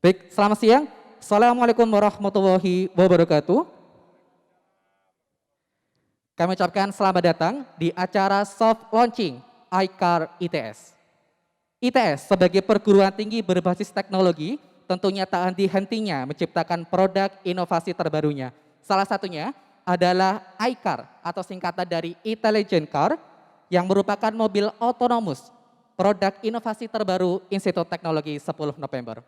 Baik, selamat siang. Assalamualaikum warahmatullahi wabarakatuh. Kami ucapkan selamat datang di acara soft launching iCar ITS. ITS sebagai perguruan tinggi berbasis teknologi tentunya tak henti-hentinya menciptakan produk inovasi terbarunya. Salah satunya adalah iCar atau singkatan dari Intelligent Car yang merupakan mobil otonomus, produk inovasi terbaru Institut Teknologi 10 November.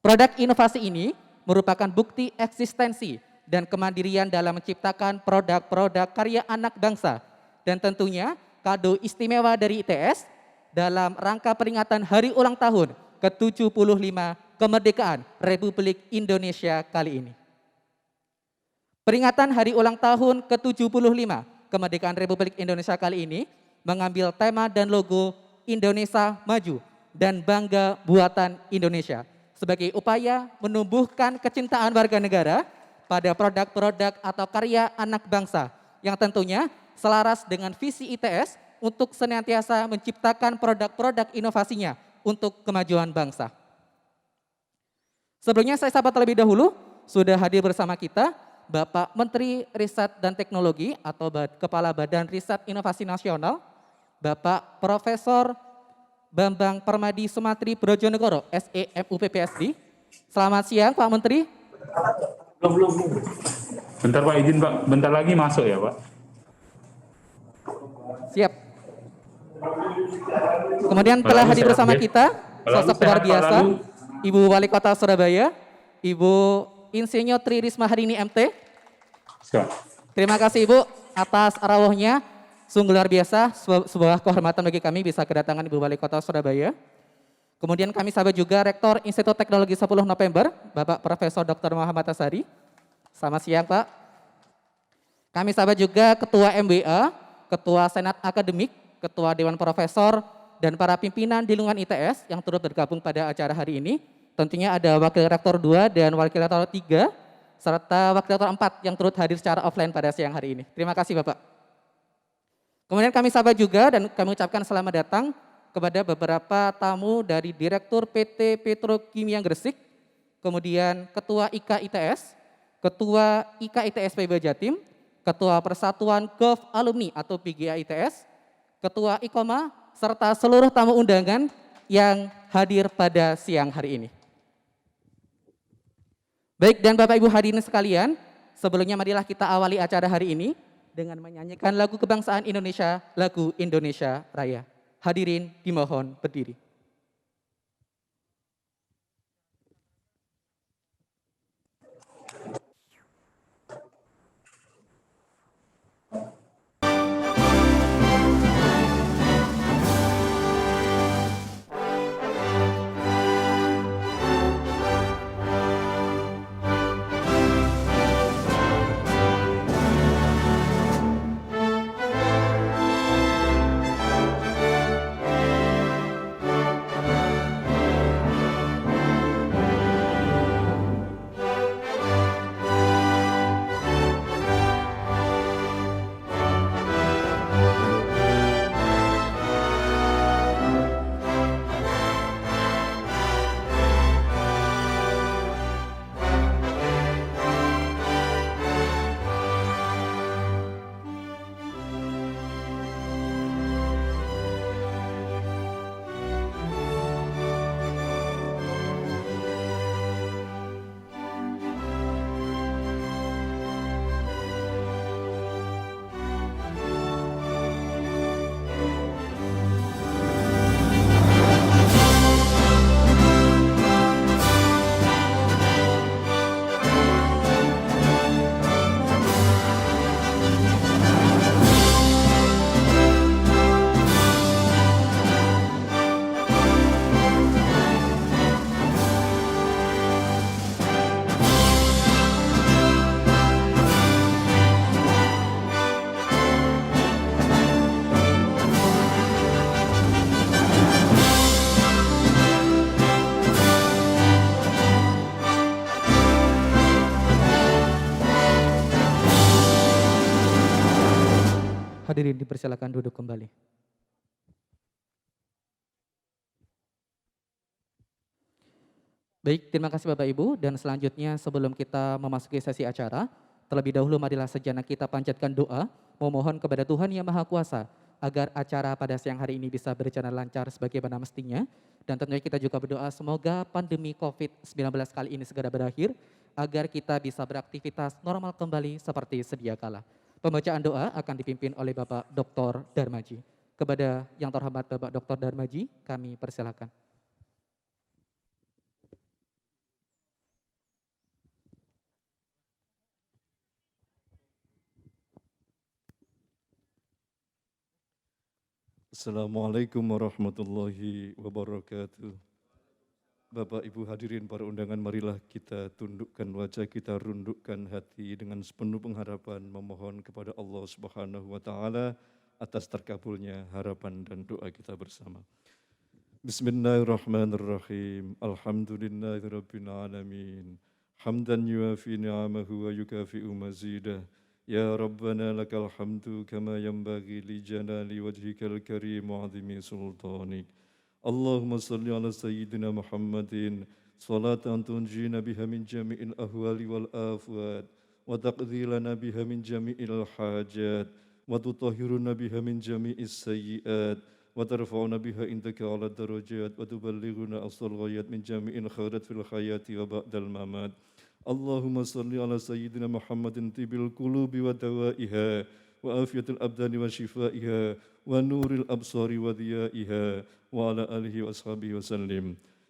Produk inovasi ini merupakan bukti eksistensi dan kemandirian dalam menciptakan produk-produk karya anak bangsa dan tentunya kado istimewa dari ITS dalam rangka peringatan hari ulang tahun ke-75 kemerdekaan Republik Indonesia kali ini. Peringatan hari ulang tahun ke-75 kemerdekaan Republik Indonesia kali ini mengambil tema dan logo Indonesia Maju dan Bangga Buatan Indonesia sebagai upaya menumbuhkan kecintaan warga negara pada produk-produk atau karya anak bangsa yang tentunya selaras dengan visi ITS untuk senantiasa menciptakan produk-produk inovasinya untuk kemajuan bangsa. Sebelumnya saya sapa terlebih dahulu, sudah hadir bersama kita Bapak Menteri Riset dan Teknologi atau Kepala Badan Riset Inovasi Nasional, Bapak Profesor Bambang Permadi Sumatri Brojonegoro, SEMUP PSD. Selamat siang Pak Menteri. Belum. Bentar Pak, izin Pak. Bentar lagi masuk ya Pak. Siap. Kemudian telah hadir bersama kita sosok luar biasa, Ibu Wali Kota Surabaya, Ibu Insinyur Tri Risma Harini MT. Terima kasih Ibu atas rawuhnya. Sungguh luar biasa, sebuah kehormatan bagi kami bisa kedatangan Ibu Wali Kota Surabaya. Kemudian kami sahabat juga Rektor Institut Teknologi 10 November, Bapak Profesor Dr. Muhammad Tasari. Selamat siang Pak. Kami sahabat juga Ketua MBA, Ketua Senat Akademik, Ketua Dewan Profesor, dan para pimpinan di lingkungan ITS yang turut bergabung pada acara hari ini. Tentunya ada Wakil Rektor 2 dan Wakil Rektor 3, serta Wakil Rektor 4 yang turut hadir secara offline pada siang hari ini. Terima kasih Bapak. Kemudian kami sahabat juga dan kami ucapkan selamat datang kepada beberapa tamu dari Direktur PT Petrokimia Gresik, kemudian Ketua IKITS, Ketua IKITS PB Jatim, Ketua Persatuan Golf Alumni atau PGA ITS, Ketua IKOMA, serta seluruh tamu undangan yang hadir pada siang hari ini. Baik dan Bapak Ibu hadirin sekalian, sebelumnya marilah kita awali acara hari ini dengan menyanyikan lagu kebangsaan Indonesia, lagu Indonesia Raya. Hadirin dimohon berdiri. Hadirin dipersilakan duduk kembali. Baik, terima kasih Bapak Ibu. Dan selanjutnya sebelum kita memasuki sesi acara, terlebih dahulu marilah sejenak kita panjatkan doa, memohon kepada Tuhan Yang Maha Kuasa, agar acara pada siang hari ini bisa berjalan lancar sebagaimana mestinya. Dan tentunya kita juga berdoa semoga pandemi COVID-19 kali ini segera berakhir, agar kita bisa beraktivitas normal kembali seperti sedia kala. Pembacaan doa akan dipimpin oleh Bapak Dr. Darmaji. Kepada yang terhormat Bapak Dr. Darmaji, kami persilakan. Assalamualaikum warahmatullahi wabarakatuh. Bapak Ibu hadirin para undangan, marilah kita tundukkan wajah, kita rundukkan hati dengan sepenuh pengharapan memohon kepada Allah Subhanahu wa taala atas terkabulnya harapan dan doa kita bersama. Bismillahirrahmanirrahim. Alhamdulillahirabbil alamin. Hamdan yuafi ni'amahu wa yukafi'u mazidah. Ya Rabbana lakal hamdu kama yanbaghi li jalali wajhikal karim wa 'azimi sultanik. Allahumma salli ala sayyidina Muhammadin salatan tunjina biha min jami'il ahwali wal afwat wa taqdi lana biha min jami'il hajat wa tutahhiruna biha min jami'is sayyi'at wa tarfa'una biha indaka ala darajat wa tuballighuna asal ghayat min jami'il khairat fil hayati wa ba'dal mamat. Allahumma salli ala sayyidina Muhammadin tibil qulubi wa dawaiha wa afiyatil abdani wa shifaiha wa nuril absari wa diyaiha wa ala alihi wa ashabihi wa sallim.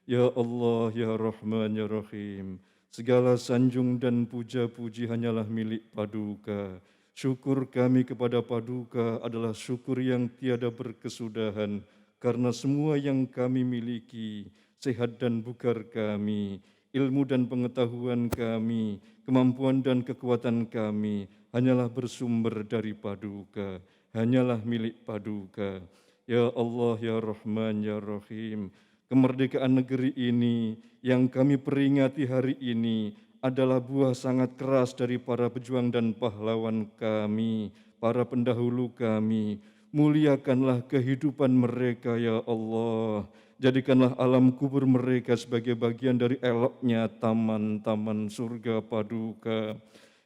Ya Allah, Ya Rahman, Ya Rahim, segala sanjung dan puja-puji hanyalah milik Paduka. Syukur kami kepada Paduka adalah syukur yang tiada berkesudahan, karena semua yang kami miliki, sehat dan bugar kami, ilmu dan pengetahuan kami, kemampuan dan kekuatan kami, hanyalah bersumber dari Paduka, hanyalah milik Paduka. Ya Allah, Ya Rahman, Ya Rahim, kemerdekaan negeri ini yang kami peringati hari ini adalah buah sangat keras dari para pejuang dan pahlawan kami, para pendahulu kami. Muliakanlah kehidupan mereka, Ya Allah. Jadikanlah alam kubur mereka sebagai bagian dari eloknya taman-taman surga Paduka.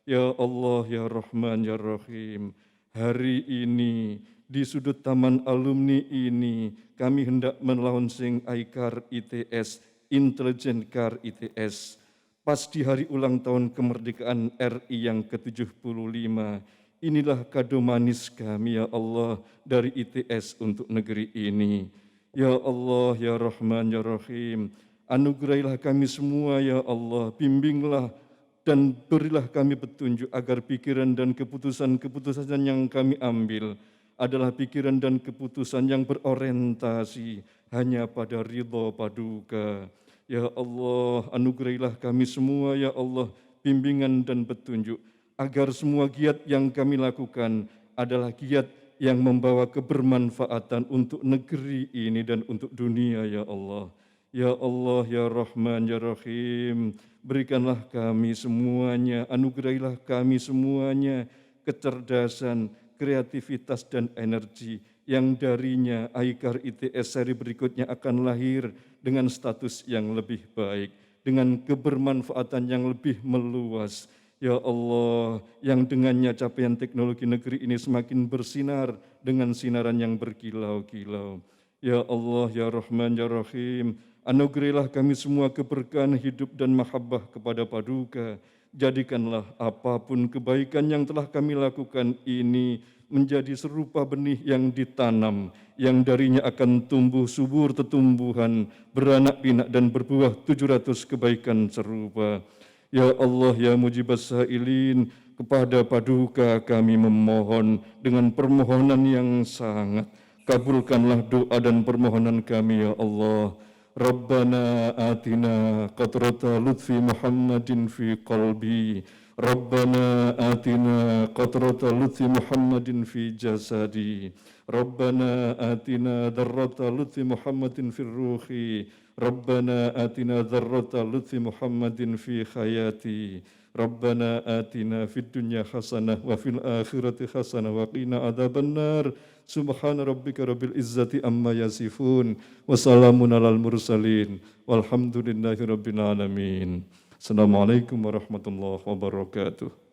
Ya Allah, Ya Rahman, Ya Rahim, hari ini di sudut taman alumni ini kami hendak melaunching iCar ITS, Intelligent Car ITS. Pas di hari ulang tahun kemerdekaan RI yang ke-75, inilah kado manis kami, Ya Allah, dari ITS untuk negeri ini. Ya Allah, Ya Rahman, Ya Rahim, anugerahilah kami semua, Ya Allah, bimbinglah dan berilah kami petunjuk agar pikiran dan keputusan-keputusan yang kami ambil adalah pikiran dan keputusan yang berorientasi hanya pada ridha Paduka. Ya Allah, anugerahilah kami semua, Ya Allah, bimbingan dan petunjuk agar semua giat yang kami lakukan adalah giat yang membawa kebermanfaatan untuk negeri ini dan untuk dunia, Ya Allah. Ya Allah, Ya Rahman, Ya Rahim, berikanlah kami semuanya, anugerahilah kami semuanya kecerdasan, kreativitas dan energi yang darinya iCar ITS seri berikutnya akan lahir dengan status yang lebih baik, dengan kebermanfaatan yang lebih meluas. Ya Allah, yang dengannya capaian teknologi negeri ini semakin bersinar dengan sinaran yang berkilau-kilau. Ya Allah, Ya Rahman, Ya Rahim, anugerahilah kami semua keberkahan hidup dan mahabbah kepada Paduka. Jadikanlah apapun kebaikan yang telah kami lakukan ini menjadi serupa benih yang ditanam, yang darinya akan tumbuh subur tetumbuhan, beranak pinak dan berbuah 700 kebaikan serupa. Ya Allah, Ya Mujibas Sa'ilin, kepada Paduka kami memohon dengan permohonan yang sangat. Kabulkanlah doa dan permohonan kami, Ya Allah. Rabbana atina qatrata lutfi Muhammadin fi qalbi. Rabbana atina qatrata lutfi Muhammadin fi jasadi. Rabbana atina darrata lutfi Muhammadin fi ruhi. Rabbana atina dzarrata lutfi Muhammadin fi hayati. Rabbana atina fid dunya hasanah wa fil akhirati hasanah wa qina adzabannar. Subhana rabbika rabbil izzati amma yasifun wa salamun alal mursalin walhamdulillahi rabbil alamin. Assalamualaikum warahmatullahi wabarakatuh.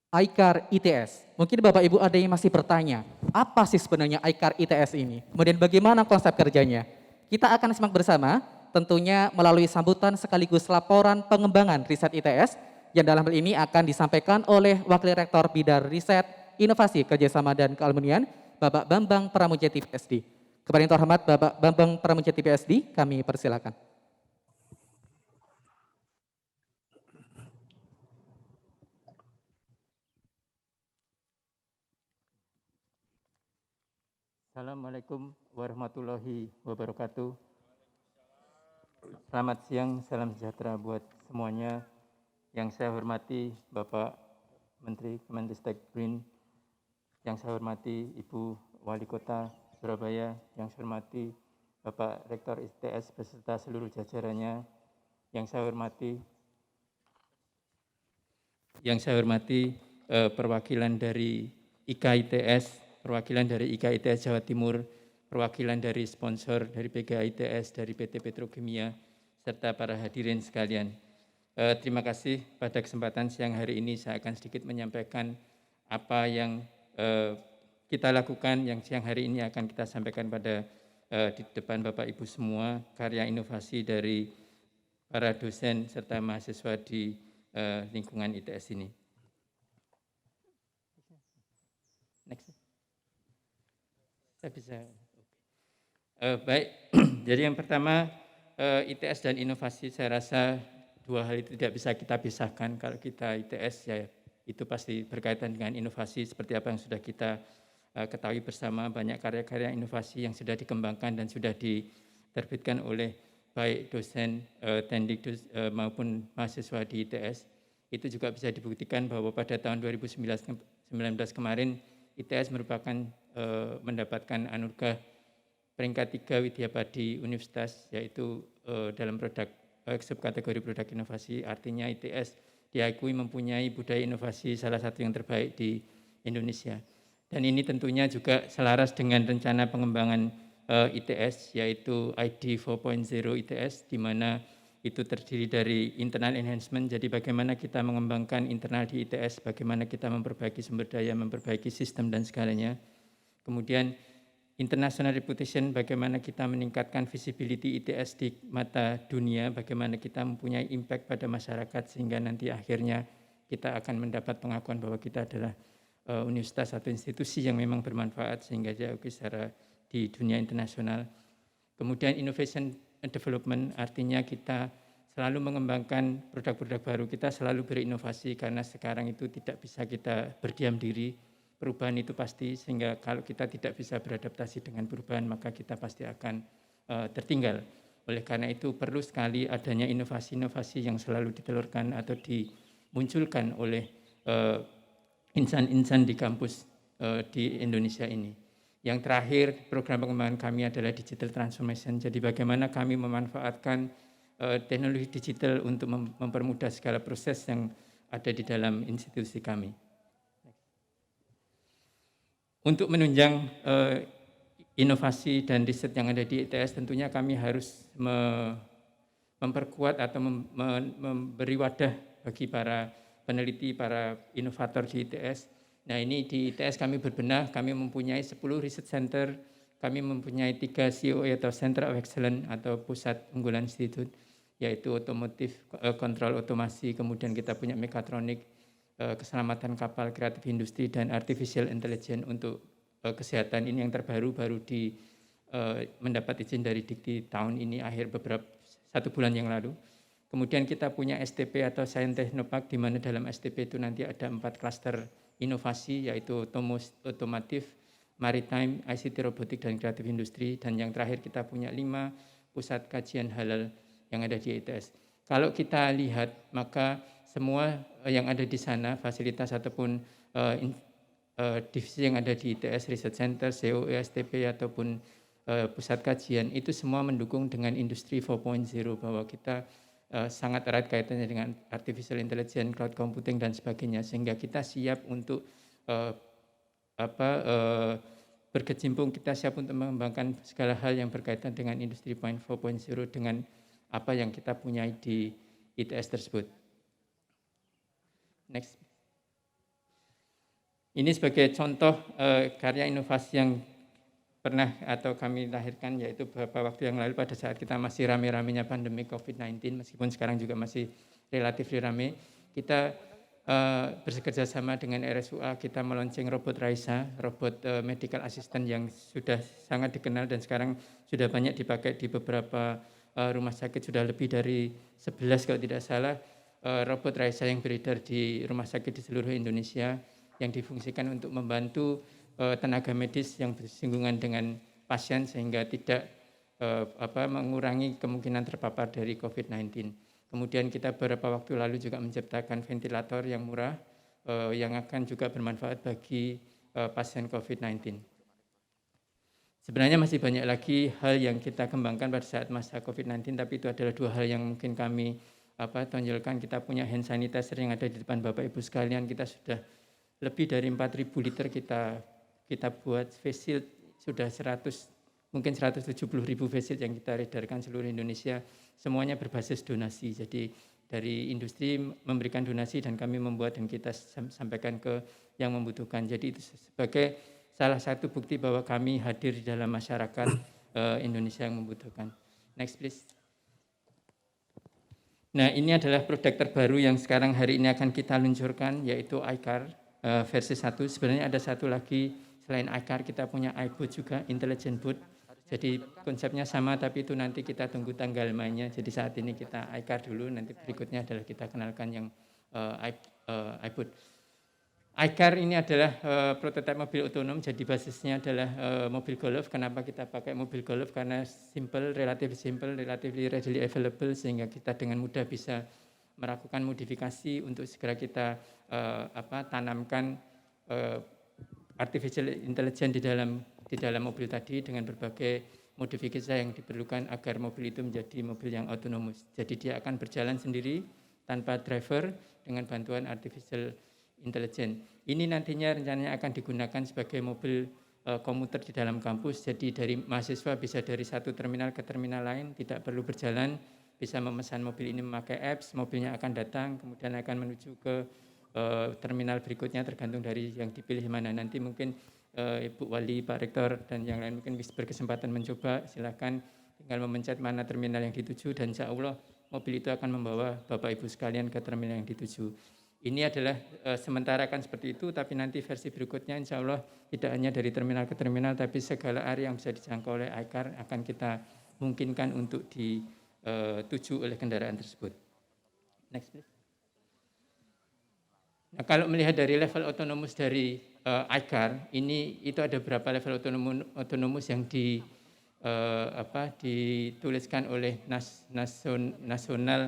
ICAR ITS. Mungkin Bapak Ibu ada yang masih bertanya, apa sih sebenarnya ICAR ITS ini? Kemudian bagaimana konsep kerjanya? Kita akan simak bersama, tentunya melalui sambutan sekaligus laporan pengembangan riset ITS, yang dalam hal ini akan disampaikan oleh Wakil Rektor Bidang Riset, Inovasi, Kerjasama, dan Kealumnian, Bapak Bambang Pramujati PSD. Kepada yang terhormat Bapak Bambang Pramujati PSD, kami persilakan. Assalamualaikum warahmatullahi wabarakatuh. Selamat siang, salam sejahtera buat semuanya. Yang saya hormati Bapak Menteri Kemendikbud BRIN, yang saya hormati Ibu Wali Kota Surabaya, yang saya hormati Bapak Rektor ITS beserta seluruh jajarannya, yang saya hormati perwakilan dari IKITS, perwakilan dari IKITS Jawa Timur, perwakilan dari sponsor dari PGITS, dari PT Petrokimia, serta para hadirin sekalian. Terima kasih pada kesempatan siang hari ini saya akan sedikit menyampaikan apa yang kita lakukan yang siang hari ini akan kita sampaikan pada di depan Bapak Ibu semua, karya inovasi dari para dosen serta mahasiswa di lingkungan ITS ini. Next. Saya bisa. Baik, jadi yang pertama ITS dan inovasi, saya rasa dua hal itu tidak bisa kita pisahkan. Kalau kita ITS ya itu pasti berkaitan dengan inovasi seperti apa yang sudah kita ketahui bersama, banyak karya-karya inovasi yang sudah dikembangkan dan sudah diterbitkan oleh baik dosen teknik maupun mahasiswa di ITS. Itu juga bisa dibuktikan bahwa pada tahun 2019 kemarin ITS merupakan mendapatkan anugerah peringkat 3 Widyabadi Universitas, yaitu dalam produk subkategori produk inovasi. Artinya ITS diakui mempunyai budaya inovasi salah satu yang terbaik di Indonesia. Dan ini tentunya juga selaras dengan rencana pengembangan ITS, yaitu ID 4.0 ITS, di mana itu terdiri dari internal enhancement, jadi bagaimana kita mengembangkan internal di ITS, bagaimana kita memperbaiki sumber daya, memperbaiki sistem dan segalanya. Kemudian international reputation, bagaimana kita meningkatkan visibility ITS di mata dunia, bagaimana kita mempunyai impact pada masyarakat sehingga nanti akhirnya kita akan mendapat pengakuan bahwa kita adalah universitas atau institusi yang memang bermanfaat sehingga diakui secara di dunia internasional. Kemudian innovation development, artinya kita selalu mengembangkan produk-produk baru, kita selalu berinovasi karena sekarang itu tidak bisa kita berdiam diri. Perubahan itu pasti, sehingga kalau kita tidak bisa beradaptasi dengan perubahan maka kita pasti akan tertinggal. Oleh karena itu perlu sekali adanya inovasi-inovasi yang selalu ditelurkan atau dimunculkan oleh insan-insan di kampus di Indonesia ini. Yang terakhir, program pengembangan kami adalah digital transformation. Jadi bagaimana kami memanfaatkan teknologi digital untuk mempermudah segala proses yang ada di dalam institusi kami. Untuk menunjang inovasi dan riset yang ada di ITS, tentunya kami harus memperkuat atau memberi wadah bagi para peneliti, para inovator di ITS. Nah ini di ITS kami berbenah, kami mempunyai 10 research center, kami mempunyai 3 COE atau Center of Excellence atau Pusat Unggulan Institut, yaitu otomotif, kontrol otomasi, kemudian kita punya mekatronik, keselamatan kapal, kreatif industri, dan artificial intelligence untuk kesehatan. Ini yang terbaru, baru mendapat izin dari Dikti tahun ini, akhir beberapa 1 bulan yang lalu. Kemudian kita punya STP atau Science Technopark, di mana dalam STP itu nanti ada 4 klaster inovasi, yaitu otomotif, maritime, ICT, robotik, dan kreatif industri. Dan yang terakhir kita punya 5 pusat kajian halal yang ada di ITS. Kalau kita lihat, maka semua yang ada di sana, fasilitas ataupun divisi yang ada di ITS Research Center, COE, STP ataupun pusat kajian itu semua mendukung dengan industri 4.0 bahwa kita sangat erat kaitannya dengan artificial intelligence, cloud computing dan sebagainya, sehingga kita siap untuk berkecimpung, kita siap untuk mengembangkan segala hal yang berkaitan dengan industri 4.0 dengan apa yang kita punyai di ITS tersebut. Next. Ini sebagai contoh karya inovasi yang pernah atau kami lahirkan, yaitu beberapa waktu yang lalu pada saat kita masih rame-ramenya pandemi COVID-19, meskipun sekarang juga masih relatif rame, kita bekerja sama dengan RSUA, kita meluncing robot Raisa, robot medical assistant yang sudah sangat dikenal dan sekarang sudah banyak dipakai di beberapa rumah sakit, sudah lebih dari 11 kalau tidak salah robot Raisa yang beredar di rumah sakit di seluruh Indonesia yang difungsikan untuk membantu tenaga medis yang bersinggungan dengan pasien sehingga tidak mengurangi kemungkinan terpapar dari COVID-19. Kemudian kita beberapa waktu lalu juga menciptakan ventilator yang murah yang akan juga bermanfaat bagi pasien COVID-19. Sebenarnya masih banyak lagi hal yang kita kembangkan pada saat masa COVID-19, tapi itu adalah dua hal yang mungkin kami tonjolkan. Kita punya hand sanitizer yang ada di depan Bapak Ibu sekalian, kita sudah lebih dari 4.000 liter kita buat, face shield sudah 170.000 face shield yang kita edarkan seluruh Indonesia, semuanya berbasis donasi. Jadi dari industri memberikan donasi dan kami membuat dan kita sampaikan ke yang membutuhkan. Jadi itu sebagai salah satu bukti bahwa kami hadir di dalam masyarakat Indonesia yang membutuhkan. Next please. Nah, ini adalah produk terbaru yang sekarang hari ini akan kita luncurkan, yaitu iCar versi 1. Sebenarnya ada satu lagi selain iCar, kita punya iBoot juga, Intelligent Boot. Jadi konsepnya sama, tapi itu nanti kita tunggu tanggal mainnya. Jadi saat ini kita iCar dulu, nanti berikutnya adalah kita kenalkan yang iBoot. iCar ini adalah prototipe mobil otonom, jadi basisnya adalah mobil golf. Kenapa kita pakai mobil golf? Karena simple, relatively readily available, sehingga kita dengan mudah bisa melakukan modifikasi untuk segera kita tanamkan artificial intelligence di dalam mobil tadi dengan berbagai modifikasi yang diperlukan agar mobil itu menjadi mobil yang otonomus. Jadi dia akan berjalan sendiri tanpa driver dengan bantuan artificial intelligence. Ini nantinya rencananya akan digunakan sebagai mobil komuter di dalam kampus. Jadi dari mahasiswa bisa dari satu terminal ke terminal lain, tidak perlu berjalan, bisa memesan mobil ini memakai apps, mobilnya akan datang, kemudian akan menuju ke terminal berikutnya tergantung dari yang dipilih mana. Nanti mungkin Ibu Wali, Pak Rektor, dan yang lain mungkin berkesempatan mencoba, silakan tinggal memencet mana terminal yang dituju dan insya Allah mobil itu akan membawa Bapak Ibu sekalian ke terminal yang dituju. Ini adalah sementara kan seperti itu, tapi nanti versi berikutnya insya Allah tidak hanya dari terminal ke terminal, tapi segala area yang bisa dijangkau oleh iCar akan kita mungkinkan untuk dituju oleh kendaraan tersebut. Next please. Nah, kalau melihat dari level otonomus dari iCar, itu ada beberapa level otonomus yang dituliskan oleh National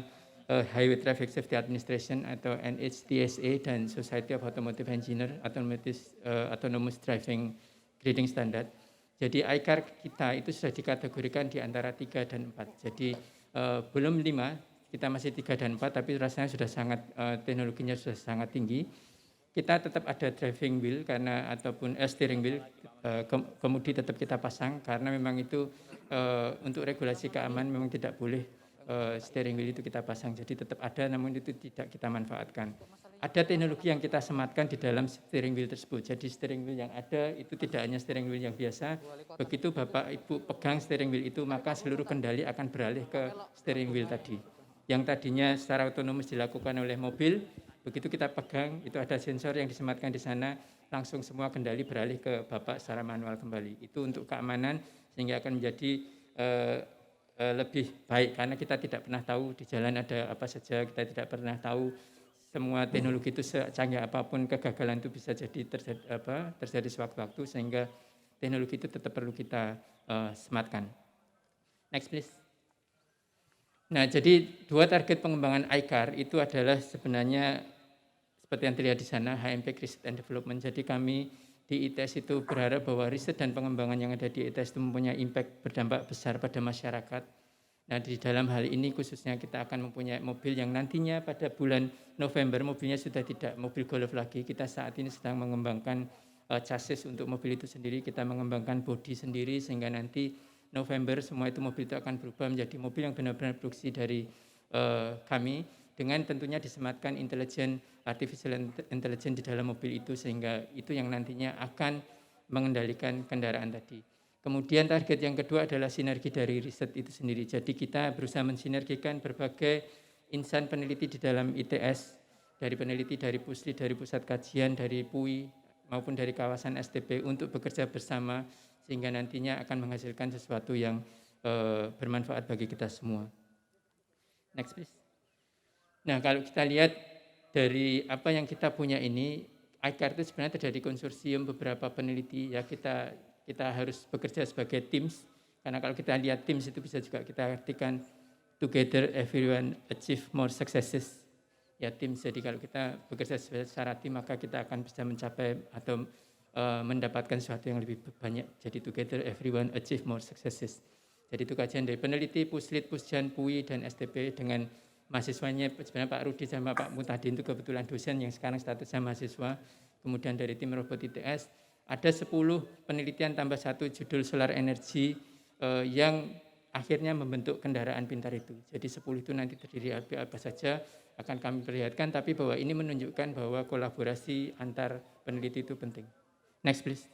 Highway Traffic Safety Administration atau NHTSA dan Society of Automotive Engineers Autonomous Driving Grading Standard. Jadi iCar kita itu sudah dikategorikan di antara 3 dan 4. Jadi belum 5. Kita masih 3 dan 4, tapi rasanya sudah sangat teknologinya sudah sangat tinggi. Kita tetap ada driving wheel ataupun steering wheel, kemudi tetap kita pasang karena memang itu untuk regulasi keamanan memang tidak boleh steering wheel itu kita pasang. Jadi tetap ada, namun itu tidak kita manfaatkan. Ada teknologi yang kita sematkan di dalam steering wheel tersebut. Jadi steering wheel yang ada itu tidak hanya steering wheel yang biasa. Begitu Bapak Ibu pegang steering wheel itu, maka seluruh kendali akan beralih ke steering wheel tadi. Yang tadinya secara otonomus dilakukan oleh mobil, begitu kita pegang, itu ada sensor yang disematkan di sana, langsung semua kendali beralih ke Bapak secara manual kembali. Itu untuk keamanan, sehingga akan menjadi lebih baik, karena kita tidak pernah tahu di jalan ada apa saja, kita tidak pernah tahu semua teknologi itu secanggih apapun, kegagalan itu bisa jadi terjadi sewaktu-waktu, sehingga teknologi itu tetap perlu kita sematkan. Next please. Nah, jadi dua target pengembangan iCar itu adalah sebenarnya seperti yang terlihat di sana, HMP Research and Development. Jadi kami di ITS itu berharap bahwa riset dan pengembangan yang ada di ITS itu mempunyai impact berdampak besar pada masyarakat. Nah, di dalam hal ini khususnya kita akan mempunyai mobil yang nantinya pada bulan November mobilnya sudah tidak mobil golf lagi. Kita saat ini sedang mengembangkan chassis untuk mobil itu sendiri, kita mengembangkan bodi sendiri sehingga nanti November semua itu mobil itu akan berubah menjadi mobil yang benar-benar produksi dari kami dengan tentunya disematkan artificial intelligence di dalam mobil itu sehingga itu yang nantinya akan mengendalikan kendaraan tadi. Kemudian target yang kedua adalah sinergi dari riset itu sendiri. Jadi kita berusaha mensinergikan berbagai insan peneliti di dalam ITS, dari peneliti dari PUSLI, dari pusat kajian, dari PUI, maupun dari kawasan STP untuk bekerja bersama sehingga nantinya akan menghasilkan sesuatu yang bermanfaat bagi kita semua. Next please. Nah, kalau kita lihat dari apa yang kita punya ini, iCar itu sebenarnya terjadi konsorsium beberapa peneliti ya, kita harus bekerja sebagai teams, karena kalau kita lihat teams itu bisa juga kita artikan together everyone achieve more successes ya, teams. Jadi kalau kita bekerja secara tim maka kita akan bisa mencapai atau mendapatkan sesuatu yang lebih banyak. Jadi together everyone achieve more successes. Jadi itu kajian dari peneliti, Puslit, Pusjan, PUI dan STP dengan mahasiswanya. Sebenarnya Pak Rudi sama Pak Mutadin itu kebetulan dosen yang sekarang statusnya mahasiswa. Kemudian dari tim robot ITS ada 10 penelitian tambah 1 judul solar energy yang akhirnya membentuk kendaraan pintar itu. Jadi 10 itu nanti terdiri apa saja akan kami perlihatkan, tapi bahwa ini menunjukkan bahwa kolaborasi antar peneliti itu penting. Next please.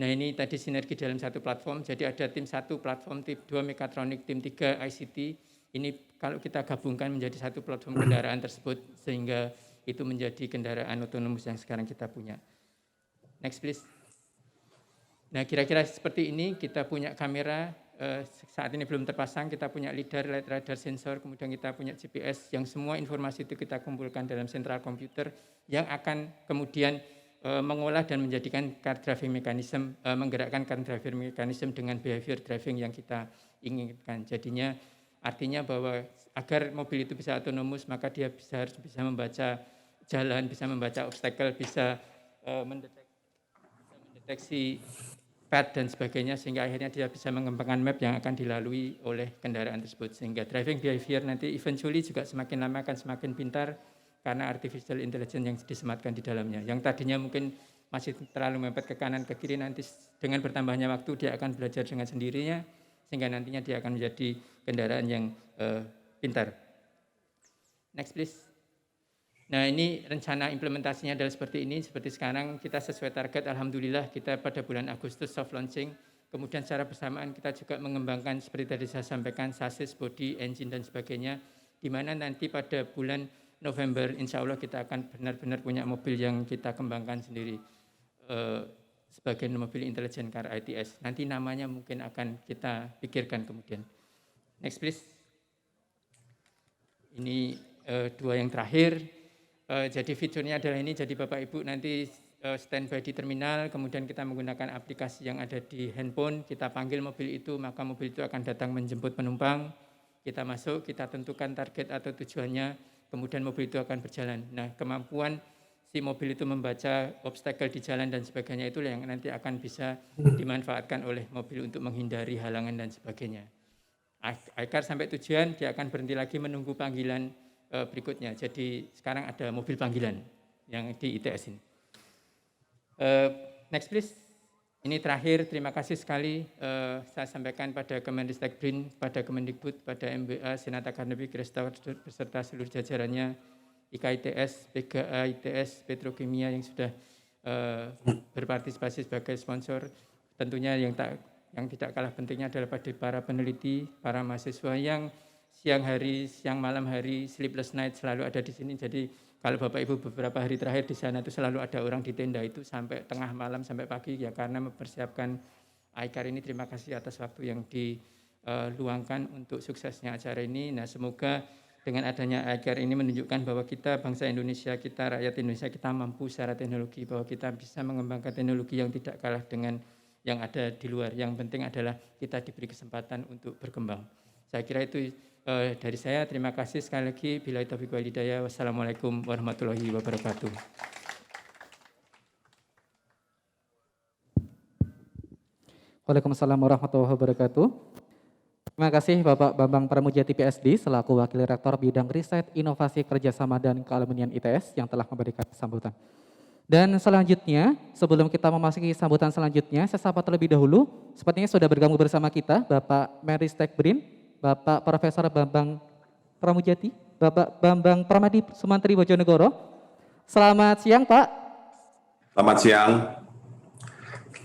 Nah, ini tadi sinergi dalam satu platform. Jadi ada tim 1 platform, tim 2 mekatronik, tim 3 ICT. Ini kalau kita gabungkan menjadi satu platform kendaraan tersebut sehingga itu menjadi kendaraan otonomus yang sekarang kita punya. Next please. Nah, kira-kira seperti ini, kita punya kamera, saat ini belum terpasang, kita punya lidar, light radar, sensor, kemudian kita punya GPS, yang semua informasi itu kita kumpulkan dalam sentral komputer, yang akan kemudian mengolah dan menjadikan car driving mechanism, menggerakkan car driving mechanism dengan behavior driving yang kita inginkan. Jadinya artinya bahwa agar mobil itu bisa otonomus, maka dia harus bisa membaca jalan, bisa membaca obstacle, bisa mendeteksi path dan sebagainya, sehingga akhirnya dia bisa mengembangkan map yang akan dilalui oleh kendaraan tersebut. Sehingga driving behavior nanti eventually juga semakin lama akan semakin pintar karena artificial intelligence yang disematkan di dalamnya. Yang tadinya mungkin masih terlalu mepet ke kanan ke kiri, nanti dengan bertambahnya waktu dia akan belajar dengan sendirinya, sehingga nantinya dia akan menjadi kendaraan yang pintar. Next please. Nah, ini rencana implementasinya adalah seperti ini. Seperti sekarang kita sesuai target, alhamdulillah kita pada bulan Agustus soft launching. Kemudian secara bersamaan kita juga mengembangkan seperti tadi saya sampaikan, chassis, body, engine dan sebagainya. Di mana nanti pada bulan November insya Allah kita akan benar-benar punya mobil yang kita kembangkan sendiri sebagai mobil intelligent car ITS. Nanti namanya mungkin akan kita pikirkan kemudian. Next please. Ini 2 yang terakhir. Jadi fiturnya adalah ini, jadi Bapak Ibu nanti standby di terminal, kemudian kita menggunakan aplikasi yang ada di handphone, kita panggil mobil itu, maka mobil itu akan datang menjemput penumpang, kita masuk, kita tentukan target atau tujuannya, kemudian mobil itu akan berjalan. Nah, kemampuan si mobil itu membaca obstacle di jalan dan sebagainya itu yang nanti akan bisa dimanfaatkan oleh mobil untuk menghindari halangan dan sebagainya. iCar sampai tujuan, dia akan berhenti lagi menunggu panggilan berikutnya. Jadi sekarang ada mobil panggilan yang di ITS ini. Next please. Ini terakhir, terima kasih sekali saya sampaikan pada Kemendikbud, pada Kemendikbud, pada MBA, Senat Akademik Restaurat beserta seluruh jajarannya, IKITS, PGA ITS, Petrokimia yang sudah berpartisipasi sebagai sponsor. Tentunya yang tidak kalah pentingnya adalah pada para peneliti, para mahasiswa yang siang hari, siang malam hari, sleepless night selalu ada di sini. Jadi kalau Bapak Ibu beberapa hari terakhir di sana itu selalu ada orang di tenda itu sampai tengah malam sampai pagi ya, karena mempersiapkan iCar ini. Terima kasih atas waktu yang diluangkan untuk suksesnya acara ini. Nah, semoga dengan adanya iCar ini menunjukkan bahwa kita bangsa Indonesia, kita rakyat Indonesia, kita mampu secara teknologi, bahwa kita bisa mengembangkan teknologi yang tidak kalah dengan yang ada di luar. Yang penting adalah kita diberi kesempatan untuk berkembang. Saya kira itu dari saya. Terima kasih sekali lagi. Billahi taufiq wal hidayah. Wassalamualaikum warahmatullahi wabarakatuh. Waalaikumsalam warahmatullahi wabarakatuh. Terima kasih Bapak Bambang Pramujati PSD selaku Wakil Rektor Bidang Riset, Inovasi, Kerjasama, dan Kealumnian ITS yang telah memberikan sambutan. Dan selanjutnya, sebelum kita memasuki sambutan selanjutnya, saya sapa terlebih dahulu, sepertinya sudah bergabung bersama kita Bapak Meristek Brin, Bapak Profesor Bambang Pramujati, Bapak Bambang Pramadi Sumantri Bojonegoro. Selamat siang Pak. Selamat siang.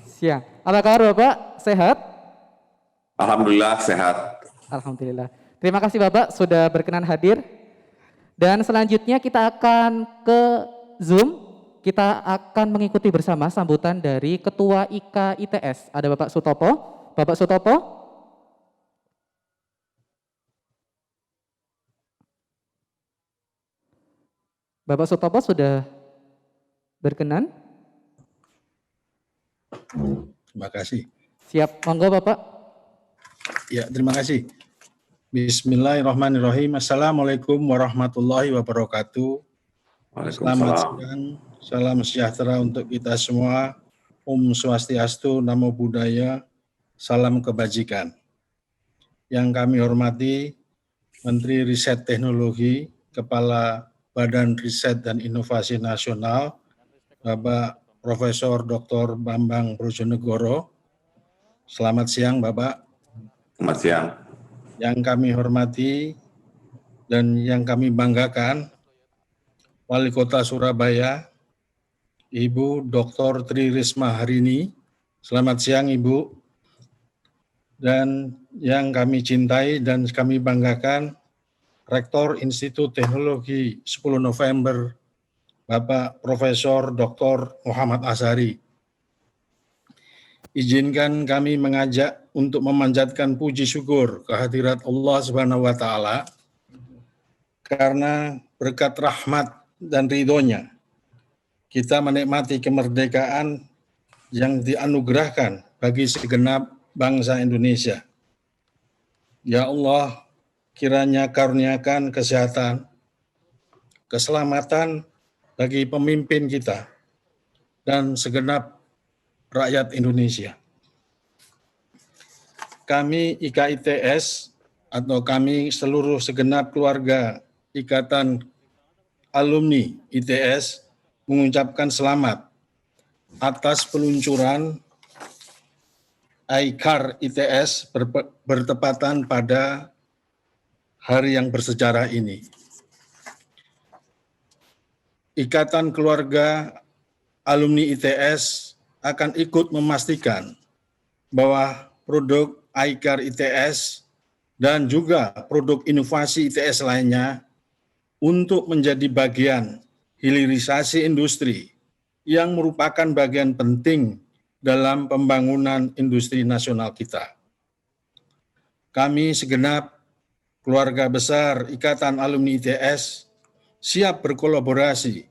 Siang. Apa kabar Bapak? Sehat? Alhamdulillah sehat. Alhamdulillah. Terima kasih Bapak sudah berkenan hadir. Dan selanjutnya kita akan ke Zoom. Kita akan mengikuti bersama sambutan dari Ketua IKA ITS. Ada Bapak Sutopo. Bapak Sutopo. Bapak Sutopo sudah berkenan? Terima kasih. Siap, monggo Bapak. Ya, terima kasih. Bismillahirrahmanirrahim. Assalamualaikum warahmatullahi wabarakatuh. Selamat Waalaikumsalam. siang, salam sejahtera untuk kita semua. Om Swastiastu, Namo Buddhaya, salam kebajikan. Yang kami hormati Menteri Riset Teknologi, Kepala Badan Riset dan Inovasi Nasional, Bapak Profesor Dr. Bambang Brojonegoro. Selamat siang, Bapak. Selamat siang. Yang kami hormati dan yang kami banggakan, Wali Kota Surabaya, Ibu Dr. Tri Risma Harini. Selamat siang, Ibu. Dan yang kami cintai dan kami banggakan, Rektor Institut Teknologi 10 November, Bapak Profesor Dr. Muhammad Azhari. Izinkan kami mengajak untuk memanjatkan puji syukur kehadirat Allah Subhanahu wa taala karena berkat rahmat dan ridhonya kita menikmati kemerdekaan yang dianugerahkan bagi segenap bangsa Indonesia. Ya Allah, kiranya karuniakan kesehatan, keselamatan bagi pemimpin kita dan segenap rakyat Indonesia. Kami IKITS atau kami seluruh segenap keluarga Ikatan Alumni ITS mengucapkan selamat atas peluncuran ICAR ITS bertepatan pada hari yang bersejarah ini. Ikatan Keluarga Alumni ITS akan ikut memastikan bahwa produk ICAR ITS dan juga produk inovasi ITS lainnya untuk menjadi bagian hilirisasi industri yang merupakan bagian penting dalam pembangunan industri nasional kita. Kami segenap keluarga besar Ikatan Alumni ITS siap berkolaborasi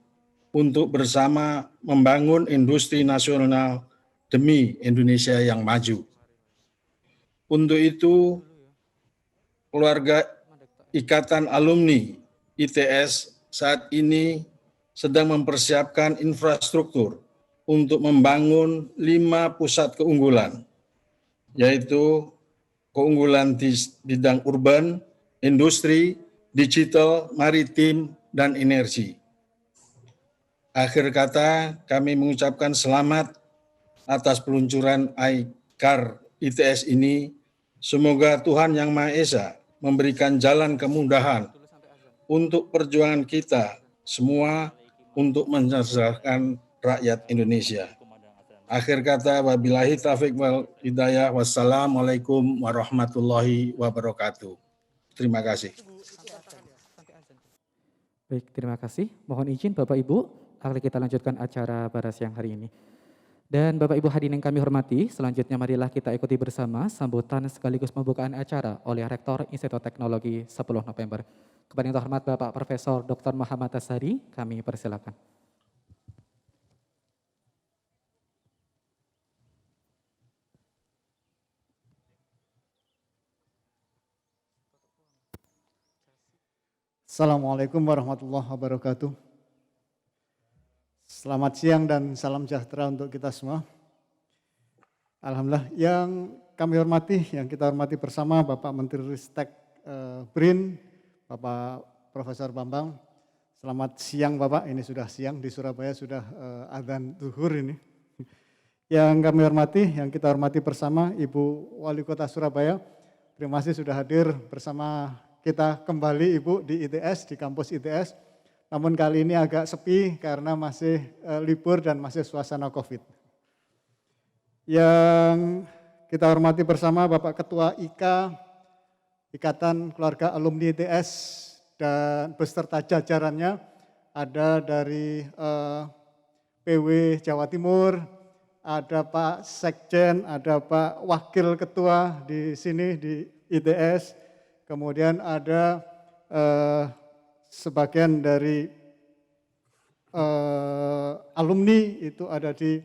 untuk bersama membangun industri nasional demi Indonesia yang maju. Untuk itu, keluarga Ikatan Alumni ITS saat ini sedang mempersiapkan infrastruktur untuk membangun 5 pusat keunggulan, yaitu keunggulan di bidang urban, industri, digital, maritim, dan energi. Akhir kata, kami mengucapkan selamat atas peluncuran ICAR ITS ini. Semoga Tuhan Yang Maha Esa memberikan jalan kemudahan untuk perjuangan kita semua untuk mensejahterakan rakyat Indonesia. Akhir kata, wabillahi taufiq wal hidayah. Wassalamualaikum warahmatullahi wabarakatuh. Terima kasih. Baik, terima kasih. Mohon izin Bapak Ibu, akan kita lanjutkan acara pada siang hari ini. Dan Bapak Ibu hadirin yang kami hormati, selanjutnya marilah kita ikuti bersama sambutan sekaligus pembukaan acara oleh Rektor Institut Teknologi 10 November. Kepada yang terhormat Bapak Profesor Dr. Muhammad Azhari, kami persilakan. Assalamualaikum warahmatullahi wabarakatuh. Selamat siang dan salam sejahtera untuk kita semua. Alhamdulillah, yang kami hormati, yang kita hormati bersama Bapak Menteri Ristek BRIN, Bapak Profesor Bambang. Selamat siang Bapak, ini sudah siang di Surabaya, sudah adzan zuhur ini. Yang kami hormati, yang kita hormati bersama Ibu Wali Kota Surabaya, terima kasih sudah hadir bersama kita kembali Ibu di ITS, di kampus ITS. Namun kali ini agak sepi karena masih libur dan masih suasana COVID. Yang kita hormati bersama Bapak Ketua IKA, Ikatan Keluarga Alumni ITS, dan beserta jajarannya, ada dari PW Jawa Timur, ada Pak Sekjen, ada Pak Wakil Ketua di sini di ITS, kemudian ada sebagian dari alumni itu ada di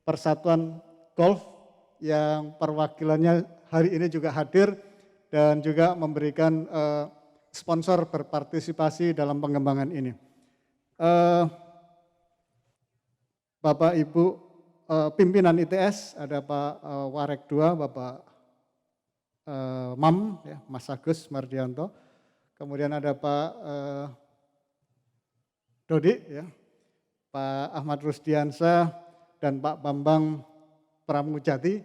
Persatuan Golf yang perwakilannya hari ini juga hadir dan juga memberikan sponsor berpartisipasi dalam pengembangan ini. Bapak Ibu pimpinan ITS, ada Pak Warek II, Bapak Mam, ya, Mas Agus Mardianto, kemudian ada Pak Dodi, ya, Pak Ahmad Rusdiansyah, dan Pak Bambang Pramujati.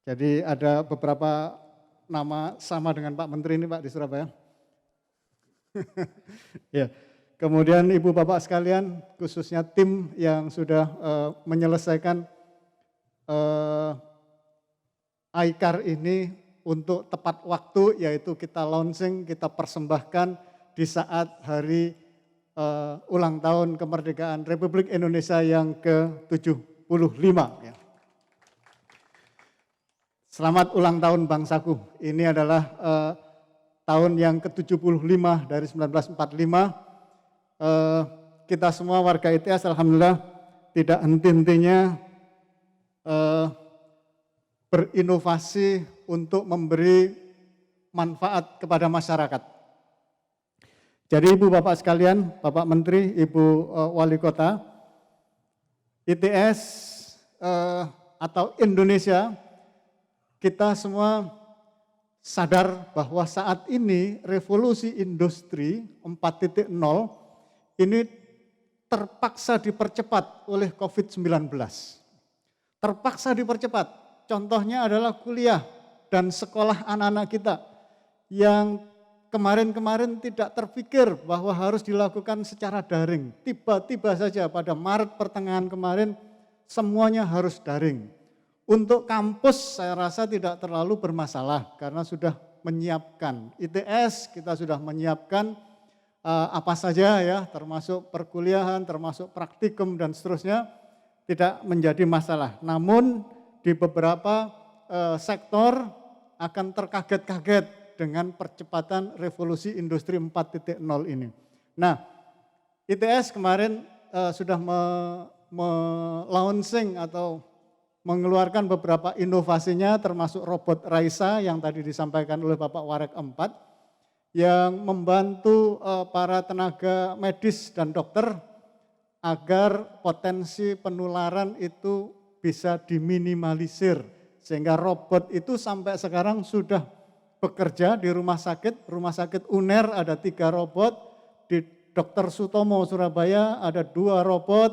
Jadi ada beberapa nama sama dengan Pak Menteri ini Pak di Surabaya. Ya. Kemudian Ibu Bapak sekalian, khususnya tim yang sudah menyelesaikan iCar ini untuk tepat waktu, yaitu kita launching, kita persembahkan di saat hari ulang tahun kemerdekaan Republik Indonesia yang ke-75. Ya. Selamat ulang tahun bangsaku. Ini adalah tahun yang ke-75 dari 1945. Kita semua warga ITS alhamdulillah tidak henti-hentinya berinovasi untuk memberi manfaat kepada masyarakat. Jadi Ibu Bapak sekalian, Bapak Menteri, Ibu Wali Kota, ITS atau Indonesia, kita semua sadar bahwa saat ini revolusi industri 4.0 ini terpaksa dipercepat oleh COVID-19. Terpaksa dipercepat. Contohnya adalah kuliah dan sekolah anak-anak kita yang kemarin-kemarin tidak terpikir bahwa harus dilakukan secara daring. Tiba-tiba saja pada Maret pertengahan kemarin semuanya harus daring. Untuk kampus saya rasa tidak terlalu bermasalah karena sudah menyiapkan. ITS kita sudah menyiapkan apa saja ya, termasuk perkuliahan, termasuk praktikum dan seterusnya, tidak menjadi masalah. Namun di beberapa sektor akan terkaget-kaget dengan percepatan revolusi industri 4.0 ini. Nah, ITS kemarin sudah launching atau mengeluarkan beberapa inovasinya termasuk robot Raisa yang tadi disampaikan oleh Bapak Warek 4 yang membantu para tenaga medis dan dokter agar potensi penularan itu bisa diminimalisir sehingga robot itu sampai sekarang sudah bekerja di rumah sakit UNER ada 3 robot, di Dr. Sutomo Surabaya ada 2 robot,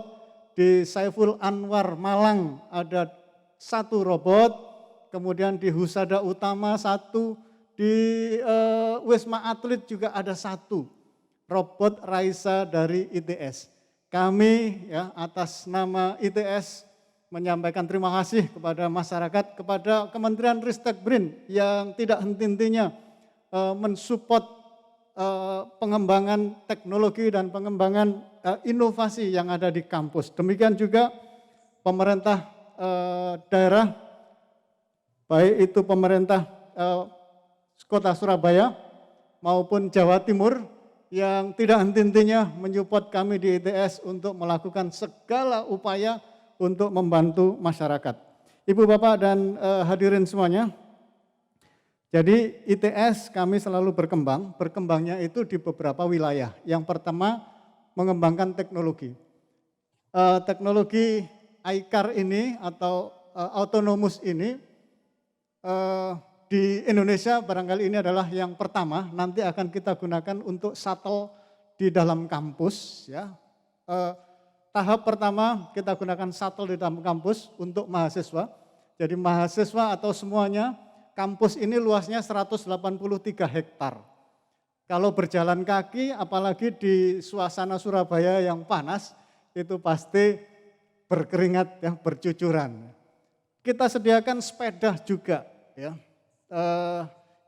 di Saiful Anwar Malang ada 1 robot, kemudian di Husada Utama 1, di Wisma Atlet juga ada 1 robot Raisa dari ITS. Kami ya atas nama ITS menyampaikan terima kasih kepada masyarakat, kepada Kementerian Ristek BRIN yang tidak henti-hentinya mensupport pengembangan teknologi dan pengembangan inovasi yang ada di kampus. Demikian juga pemerintah daerah, baik itu pemerintah Kota Surabaya maupun Jawa Timur yang tidak henti-hentinya menyupport kami di ITS untuk melakukan segala upaya untuk membantu masyarakat. Ibu Bapak dan hadirin semuanya, Jadi ITS kami selalu berkembang, berkembangnya itu di beberapa wilayah. Yang pertama mengembangkan teknologi. Teknologi iCar ini atau autonomous ini di Indonesia barangkali ini adalah yang pertama, nanti akan kita gunakan untuk shuttle di dalam kampus. Ya. Tahap pertama kita gunakan shuttle di dalam kampus untuk mahasiswa. Jadi mahasiswa atau semuanya, kampus ini luasnya 183 hektar. Kalau berjalan kaki, apalagi di suasana Surabaya yang panas, itu pasti berkeringat, ya, bercucuran. Kita sediakan sepeda juga. Ya.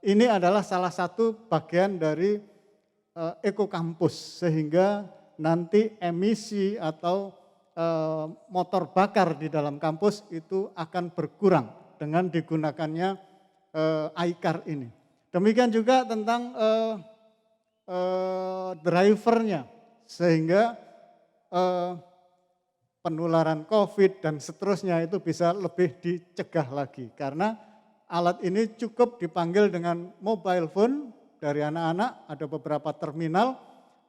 Ini adalah salah satu bagian dari ekokampus, sehingga nanti emisi atau motor bakar di dalam kampus itu akan berkurang dengan digunakannya iCar ini. Demikian juga tentang drivernya, sehingga penularan COVID dan seterusnya itu bisa lebih dicegah lagi. Karena alat ini cukup dipanggil dengan mobile phone dari anak-anak, ada beberapa terminal,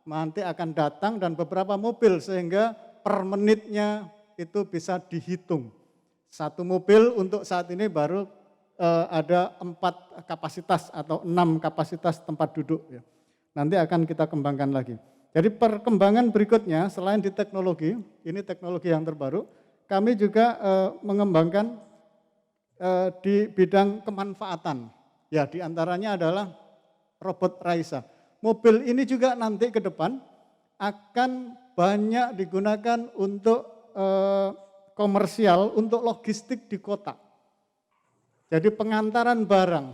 nanti akan datang dan beberapa mobil sehingga per menitnya itu bisa dihitung. Satu mobil untuk saat ini baru ada 4 kapasitas atau 6 kapasitas tempat duduk. Ya. Nanti akan kita kembangkan lagi. Jadi perkembangan berikutnya selain di teknologi, ini teknologi yang terbaru, kami juga mengembangkan di bidang kemanfaatan. Ya, di antaranya adalah robot Raisa. Mobil ini juga nanti ke depan akan banyak digunakan untuk komersial, untuk logistik di kota. Jadi pengantaran barang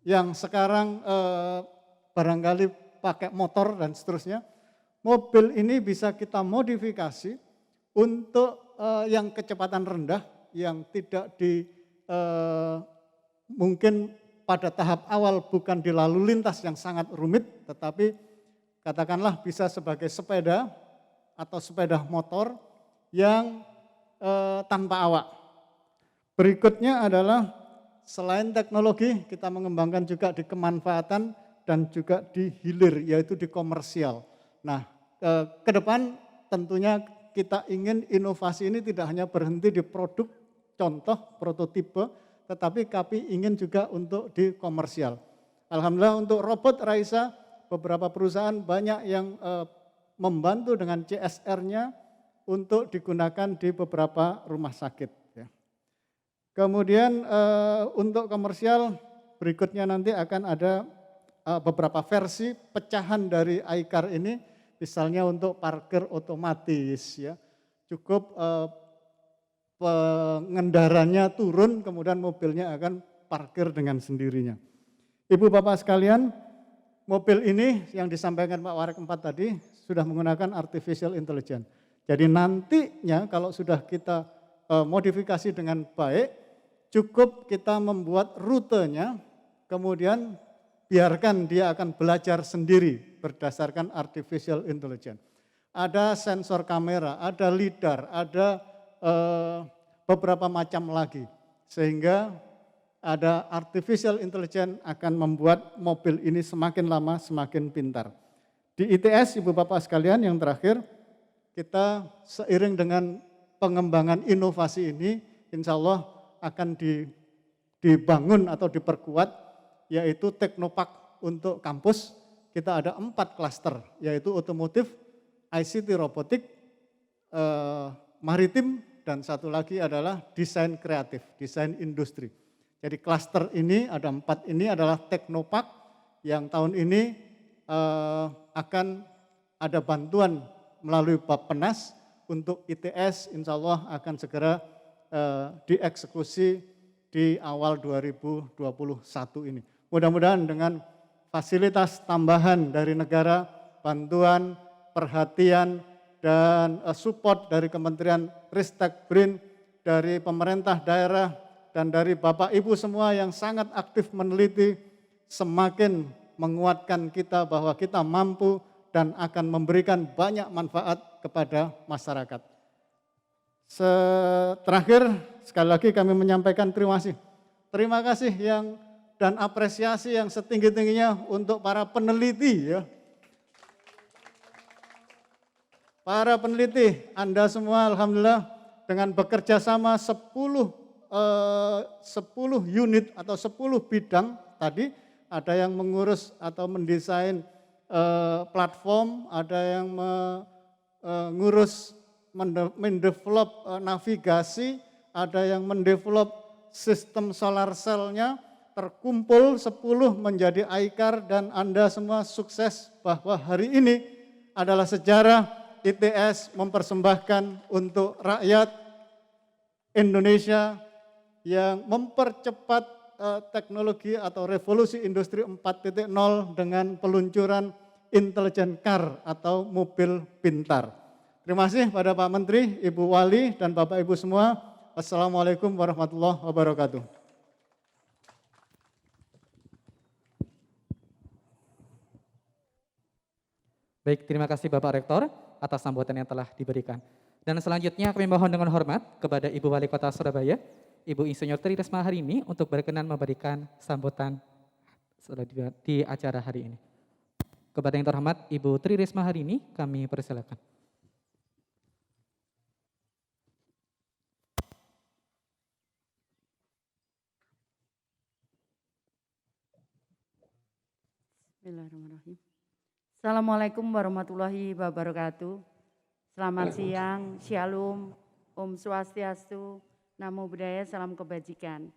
yang sekarang barangkali pakai motor dan seterusnya, mobil ini bisa kita modifikasi untuk yang kecepatan rendah, yang tidak mungkin pada tahap awal bukan di lalu lintas yang sangat rumit, tetapi katakanlah bisa sebagai sepeda atau sepeda motor yang tanpa awak. Berikutnya adalah selain teknologi kita mengembangkan juga di kemanfaatan dan juga di hilir, yaitu di komersial. Nah, ke depan tentunya kita ingin inovasi ini tidak hanya berhenti di produk, contoh, prototipe, tetapi kami ingin juga untuk di komersial. Alhamdulillah untuk robot Raisa, beberapa perusahaan banyak yang membantu dengan CSR-nya untuk digunakan di beberapa rumah sakit. Ya. Kemudian untuk komersial berikutnya nanti akan ada beberapa versi pecahan dari iCar ini, misalnya untuk parkir otomatis, ya cukup pengendaranya turun, kemudian mobilnya akan parkir dengan sendirinya. Ibu Bapak sekalian, mobil ini yang disampaikan Pak Warek 4 tadi sudah menggunakan artificial intelligence. Jadi nantinya kalau sudah kita modifikasi dengan baik, cukup kita membuat rutenya, kemudian biarkan dia akan belajar sendiri berdasarkan artificial intelligence. Ada sensor kamera, ada lidar, ada beberapa macam lagi, sehingga ada artificial intelligence akan membuat mobil ini semakin lama semakin pintar. Di ITS, Ibu Bapak sekalian, yang terakhir, kita seiring dengan pengembangan inovasi ini, insya Allah akan dibangun atau diperkuat, yaitu Teknopark untuk kampus. Kita ada 4 klaster, yaitu otomotif, ICT robotik, maritim, dan satu lagi adalah desain kreatif, desain industri. Jadi klaster ini ada 4 ini adalah Teknopark yang tahun ini akan ada bantuan melalui Bappenas untuk ITS, insya Allah akan segera dieksekusi di awal 2021 ini. Mudah-mudahan dengan fasilitas tambahan dari negara, bantuan, perhatian, dan support dari Kementerian Ristek BRIN, dari pemerintah daerah, dan dari Bapak Ibu semua yang sangat aktif meneliti, semakin menguatkan kita bahwa kita mampu dan akan memberikan banyak manfaat kepada masyarakat. Terakhir, sekali lagi kami menyampaikan terima kasih. Terima kasih yang dan apresiasi yang setinggi-tingginya untuk para peneliti ya. Para peneliti, Anda semua alhamdulillah dengan bekerja sama 10 unit atau 10 bidang tadi, ada yang mengurus atau mendesain platform, ada yang mengurus mendevelop navigasi, ada yang mendevelop sistem solar cell-nya, terkumpul 10 menjadi ICAR dan Anda semua sukses bahwa hari ini adalah sejarah ITS mempersembahkan untuk rakyat Indonesia yang mempercepat teknologi atau revolusi industri 4.0 dengan peluncuran intelligent car atau mobil pintar. Terima kasih pada Pak Menteri, Ibu Wali, dan Bapak Ibu semua. Wassalamualaikum warahmatullahi wabarakatuh. Baik, terima kasih Bapak Rektor atas sambutan yang telah diberikan. Dan selanjutnya kami mohon dengan hormat kepada Ibu Wali Kota Surabaya, Ibu Insinyur Tri Risma Harini untuk berkenan memberikan sambutan di acara hari ini. Kepada yang terhormat Ibu Tri Risma Harini, kami persilakan. Bismillahirrahmanirrahim. Assalamualaikum warahmatullahi wabarakatuh. Selamat siang, Shalom, Om Swastiastu, Namo Buddhaya, Salam Kebajikan.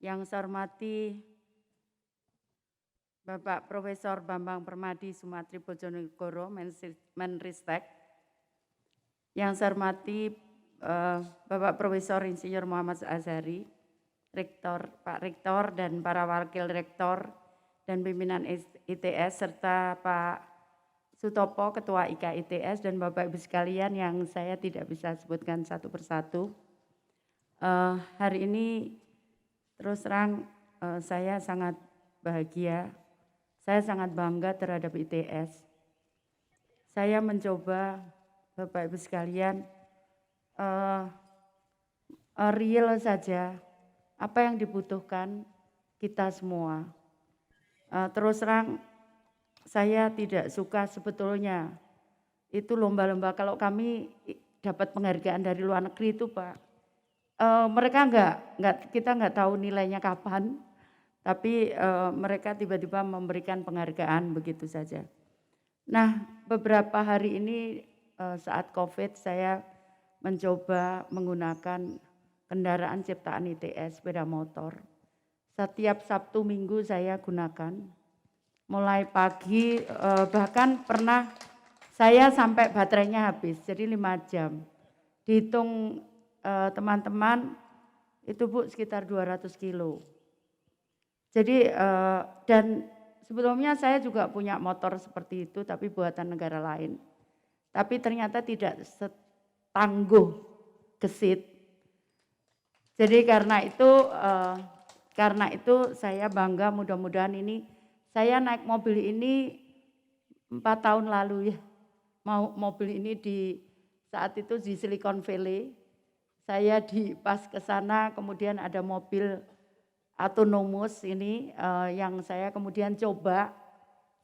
Yang saya hormati Bapak Profesor Bambang Permadi Sumatri Bojonegoro, Menristek. Yang saya hormati Bapak Profesor Insinyur Muhammad Azhari, Rektor, Pak Rektor dan para Wakil Rektor dan pimpinan ITS serta Pak Sutopo, Ketua IK ITS, dan Bapak Ibu sekalian yang saya tidak bisa sebutkan satu persatu. Hari ini terus terang saya sangat bahagia, saya sangat bangga terhadap ITS. Saya mencoba Bapak Ibu sekalian real saja apa yang dibutuhkan kita semua. Terus terang saya tidak suka sebetulnya itu lomba-lomba. Kalau kami dapat penghargaan dari luar negeri itu Pak, mereka kita nggak tahu nilainya kapan, tapi mereka tiba-tiba memberikan penghargaan begitu saja. Nah, beberapa hari ini saat COVID saya mencoba menggunakan kendaraan ciptaan ITS, sepeda motor. Setiap Sabtu Minggu saya gunakan. Mulai pagi, bahkan pernah saya sampai baterainya habis, jadi 5 jam. Dihitung teman-teman, itu Bu sekitar 200 kilo. Jadi, dan sebelumnya saya juga punya motor seperti itu, tapi buatan negara lain. Tapi ternyata tidak setangguh gesit. Jadi karena itu saya bangga, mudah-mudahan ini saya naik mobil ini 4 tahun lalu ya. Mobil ini saat itu di Silicon Valley. Saya pas ke sana kemudian ada mobil autonomous ini yang saya kemudian coba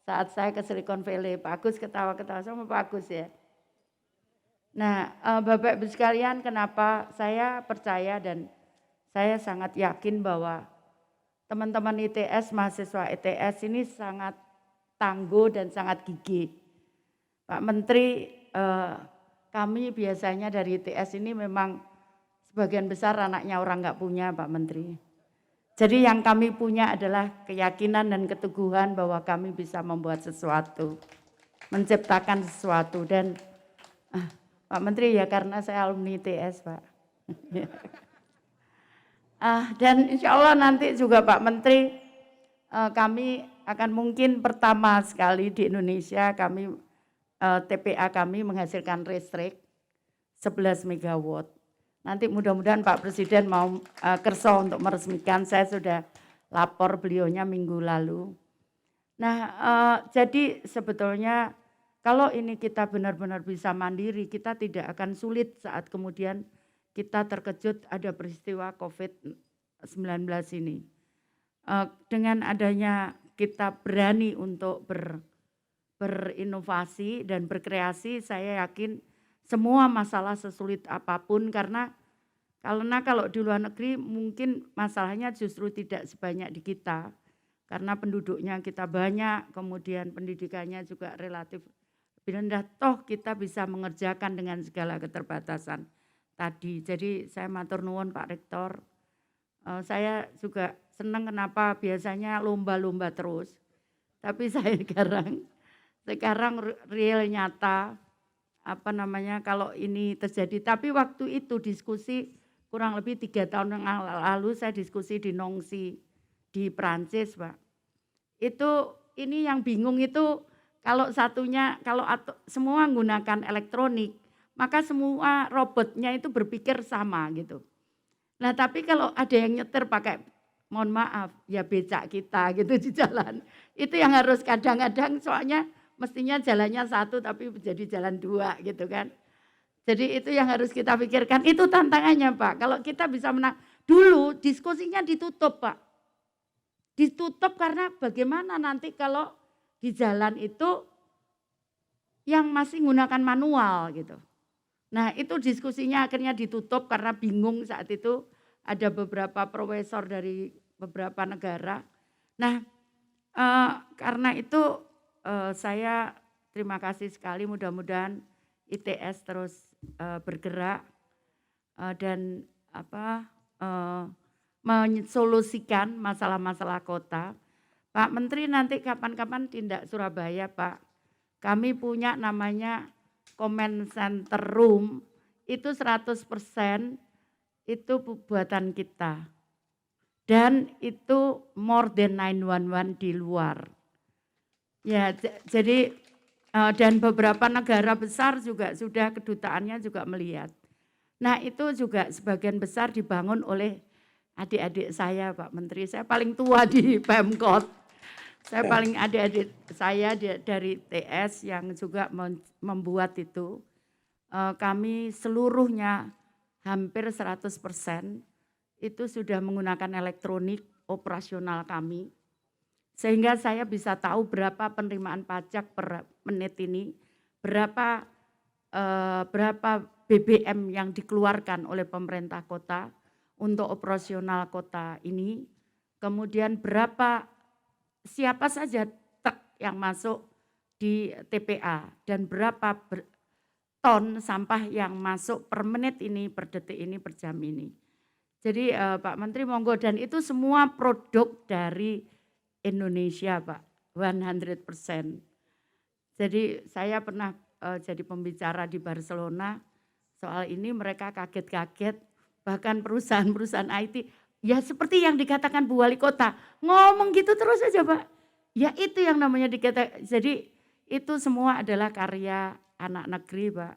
saat saya ke Silicon Valley. Pak Agus ketawa-ketawa sama Pak Agus ya. Nah, Bapak Ibu sekalian, kenapa saya percaya dan saya sangat yakin bahwa teman-teman ITS, mahasiswa ITS ini sangat tangguh dan sangat gigih. Pak Menteri, kami biasanya dari ITS ini memang sebagian besar anaknya orang nggak punya Pak Menteri. Jadi yang kami punya adalah keyakinan dan keteguhan bahwa kami bisa membuat sesuatu, menciptakan sesuatu. Dan Pak Menteri ya karena saya alumni ITS Pak. Dan insya Allah nanti juga Pak Menteri, kami akan mungkin pertama sekali di Indonesia TPA kami menghasilkan listrik 11 megawatt. Nanti mudah-mudahan Pak Presiden mau kerso untuk meresmikan, saya sudah lapor beliaunya minggu lalu. Nah, jadi sebetulnya kalau ini kita benar-benar bisa mandiri, kita tidak akan sulit saat kemudian kita terkejut ada peristiwa COVID-19 ini. Dengan adanya kita berani untuk berinovasi dan berkreasi, saya yakin semua masalah sesulit apapun, karena kalau di luar negeri mungkin masalahnya justru tidak sebanyak di kita, karena penduduknya kita banyak, kemudian pendidikannya juga relatif lebih rendah, toh kita bisa mengerjakan dengan segala keterbatasan tadi. Jadi saya matur nuwun Pak Rektor, saya juga senang kenapa biasanya lomba-lomba terus, tapi saya sekarang real nyata, kalau ini terjadi. Tapi waktu itu diskusi kurang lebih 3 tahun yang lalu, saya diskusi di Nancy di Prancis, Pak. Ini yang bingung itu kalau semua menggunakan elektronik, maka semua robotnya itu berpikir sama gitu. Nah, tapi kalau ada yang nyetir pakai, mohon maaf, ya becak kita gitu di jalan. Itu yang harus kadang-kadang, soalnya mestinya jalannya satu tapi menjadi jalan 2 gitu kan. Jadi itu yang harus kita pikirkan, itu tantangannya Pak. Kalau kita bisa menang, dulu diskusinya ditutup Pak. Ditutup karena bagaimana nanti kalau di jalan itu yang masih menggunakan manual gitu. Nah itu diskusinya akhirnya ditutup karena bingung saat itu, ada beberapa profesor dari beberapa negara. Nah karena itu saya terima kasih sekali, mudah-mudahan ITS terus bergerak dan mensolusikan masalah-masalah kota. Pak Menteri nanti kapan-kapan tindak Surabaya Pak. Kami punya namanya Command Center Room, itu 100% itu buatan kita. Dan itu more than 911 di luar. Ya, jadi dan beberapa negara besar juga sudah kedutaannya juga melihat. Nah itu juga sebagian besar dibangun oleh adik-adik saya Pak Menteri. Saya paling tua di Pemkot. Saya paling adik-adik saya dari TS yang juga membuat itu. Kami seluruhnya hampir 100% itu sudah menggunakan elektronik operasional kami. Sehingga saya bisa tahu berapa penerimaan pajak per menit ini, berapa BBM yang dikeluarkan oleh pemerintah kota untuk operasional kota ini, kemudian siapa saja truk yang masuk di TPA dan berapa ton sampah yang masuk per menit ini, per detik ini, per jam ini. Jadi Pak Menteri monggo, dan itu semua produk dari Indonesia Pak, 100%. Jadi saya pernah jadi pembicara di Barcelona soal ini, mereka kaget-kaget, bahkan perusahaan-perusahaan IT, ya seperti yang dikatakan Bu Wali Kota, ngomong gitu terus aja Pak. Ya itu yang namanya dikatakan, jadi itu semua adalah karya anak negeri Pak.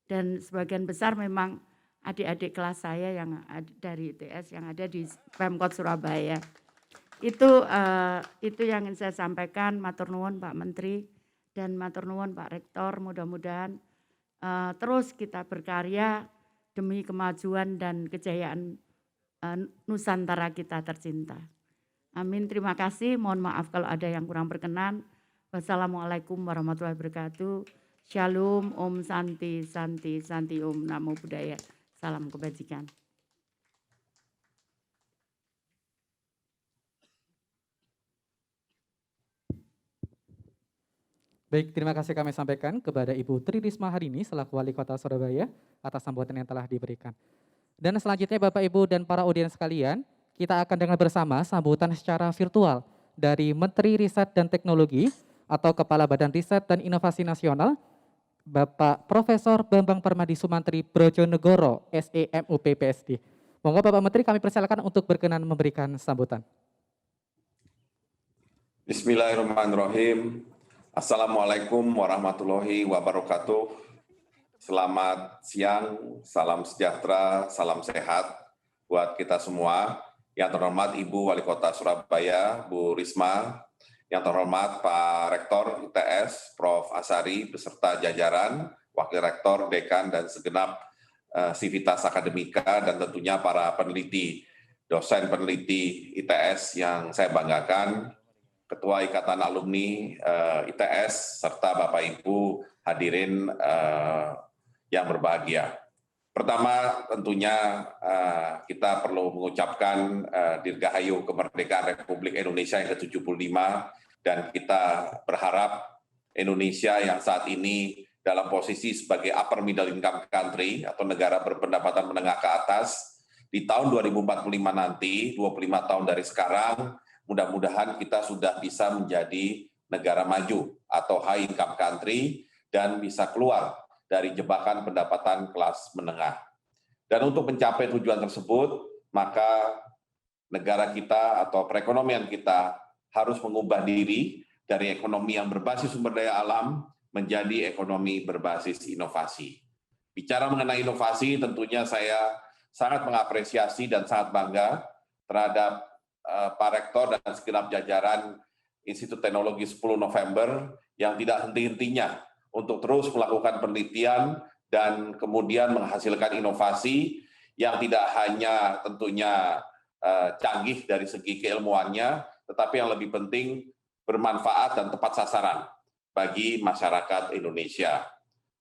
Dan sebagian besar memang adik-adik kelas saya yang dari ITS yang ada di Pemkot Surabaya. Itu yang ingin saya sampaikan. Matur nuwun Pak Menteri dan matur nuwun Pak Rektor, mudah-mudahan terus kita berkarya demi kemajuan dan kejayaan Nusantara kita tercinta. Amin, terima kasih. Mohon maaf kalau ada yang kurang berkenan. Wassalamualaikum warahmatullahi wabarakatuh. Shalom, Om Santi, Santi, Santi Om, Namo Buddhaya. Salam kebajikan. Baik, terima kasih kami sampaikan kepada Ibu Tri Risma Harini selaku Wali Kota Surabaya atas sambutan yang telah diberikan. Dan selanjutnya Bapak Ibu dan para audiens sekalian, kita akan dengar bersama sambutan secara virtual dari Menteri Riset dan Teknologi atau Kepala Badan Riset dan Inovasi Nasional, Bapak Profesor Bambang Permadi Sumantri Brojonegoro, SEMUP PSD. Monggo Bapak Menteri, kami persilakan untuk berkenan memberikan sambutan. Bismillahirrahmanirrahim. Assalamualaikum warahmatullahi wabarakatuh. Selamat siang, salam sejahtera, salam sehat buat kita semua. Yang terhormat Ibu Wali Kota Surabaya, Bu Risma, yang terhormat Pak Rektor ITS, Prof. Asari, beserta jajaran, Wakil Rektor, Dekan, dan segenap sivitas akademika, dan tentunya para peneliti dosen peneliti ITS yang saya banggakan, Ketua Ikatan Alumni ITS, serta Bapak Ibu hadirin yang berbahagia. Pertama, tentunya kita perlu mengucapkan Dirgahayu Kemerdekaan Republik Indonesia yang ke-75, dan kita berharap Indonesia yang saat ini dalam posisi sebagai upper middle income country atau negara berpendapatan menengah ke atas, di tahun 2045 nanti, 25 tahun dari sekarang, mudah-mudahan kita sudah bisa menjadi negara maju atau high income country dan bisa keluar dari jebakan pendapatan kelas menengah. Dan untuk mencapai tujuan tersebut, maka negara kita atau perekonomian kita harus mengubah diri dari ekonomi yang berbasis sumber daya alam menjadi ekonomi berbasis inovasi. Bicara mengenai inovasi, tentunya saya sangat mengapresiasi dan sangat bangga terhadap Pak Rektor dan segenap jajaran Institut Teknologi 10 November yang tidak henti-hentinya untuk terus melakukan penelitian dan kemudian menghasilkan inovasi yang tidak hanya tentunya canggih dari segi keilmuannya, tetapi yang lebih penting bermanfaat dan tepat sasaran bagi masyarakat Indonesia.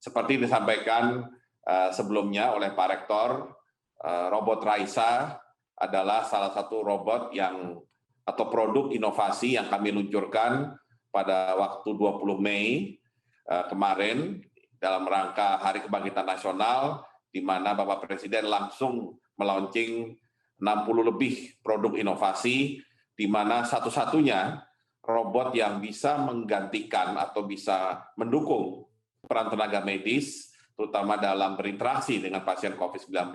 Seperti disampaikan sebelumnya oleh Pak Rektor, robot Raisa adalah salah satu robot atau produk inovasi yang kami luncurkan pada waktu 20 Mei kemarin dalam rangka Hari Kebangkitan Nasional, di mana Bapak Presiden langsung melaunching 60 lebih produk inovasi, di mana satu-satunya robot yang bisa menggantikan atau bisa mendukung peran tenaga medis, terutama dalam berinteraksi dengan pasien COVID-19,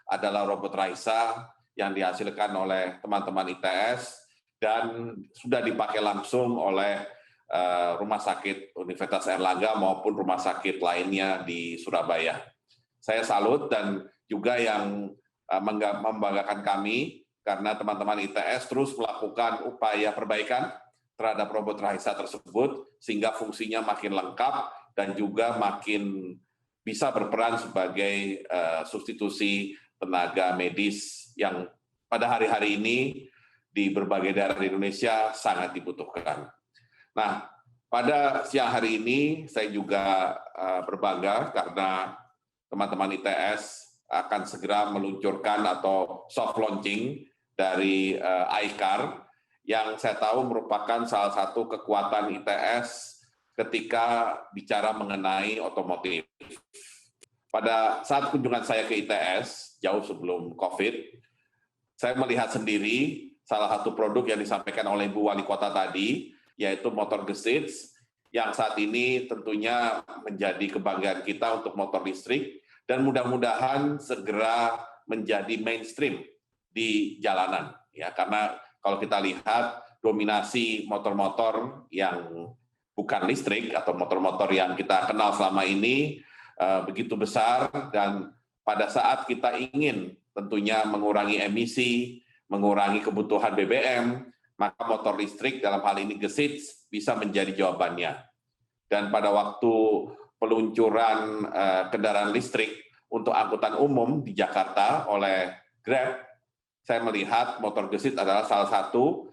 adalah robot Raisa yang dihasilkan oleh teman-teman ITS dan sudah dipakai langsung oleh Rumah Sakit Universitas Airlangga maupun rumah sakit lainnya di Surabaya. Saya salut dan juga yang membanggakan kami karena teman-teman ITS terus melakukan upaya perbaikan terhadap robot Raisa tersebut sehingga fungsinya makin lengkap dan juga makin bisa berperan sebagai substitusi tenaga medis yang pada hari-hari ini di berbagai daerah di Indonesia sangat dibutuhkan. Nah, pada siang hari ini saya juga berbangga karena teman-teman ITS akan segera meluncurkan atau soft launching dari iCar yang saya tahu merupakan salah satu kekuatan ITS ketika bicara mengenai otomotif. Pada saat kunjungan saya ke ITS, jauh sebelum COVID, saya melihat sendiri salah satu produk yang disampaikan oleh Bu Wali Kota tadi, yaitu motor Gesits, yang saat ini tentunya menjadi kebanggaan kita untuk motor listrik, dan mudah-mudahan segera menjadi mainstream di jalanan. Ya, karena kalau kita lihat dominasi motor-motor yang bukan listrik atau motor-motor yang kita kenal selama ini begitu besar, dan pada saat kita ingin tentunya mengurangi emisi, mengurangi kebutuhan BBM, maka motor listrik dalam hal ini Gesits bisa menjadi jawabannya. Dan pada waktu peluncuran kendaraan listrik untuk angkutan umum di Jakarta oleh Grab, saya melihat motor Gesits adalah salah satu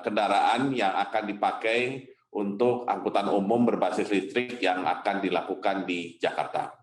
kendaraan yang akan dipakai untuk angkutan umum berbasis listrik yang akan dilakukan di Jakarta.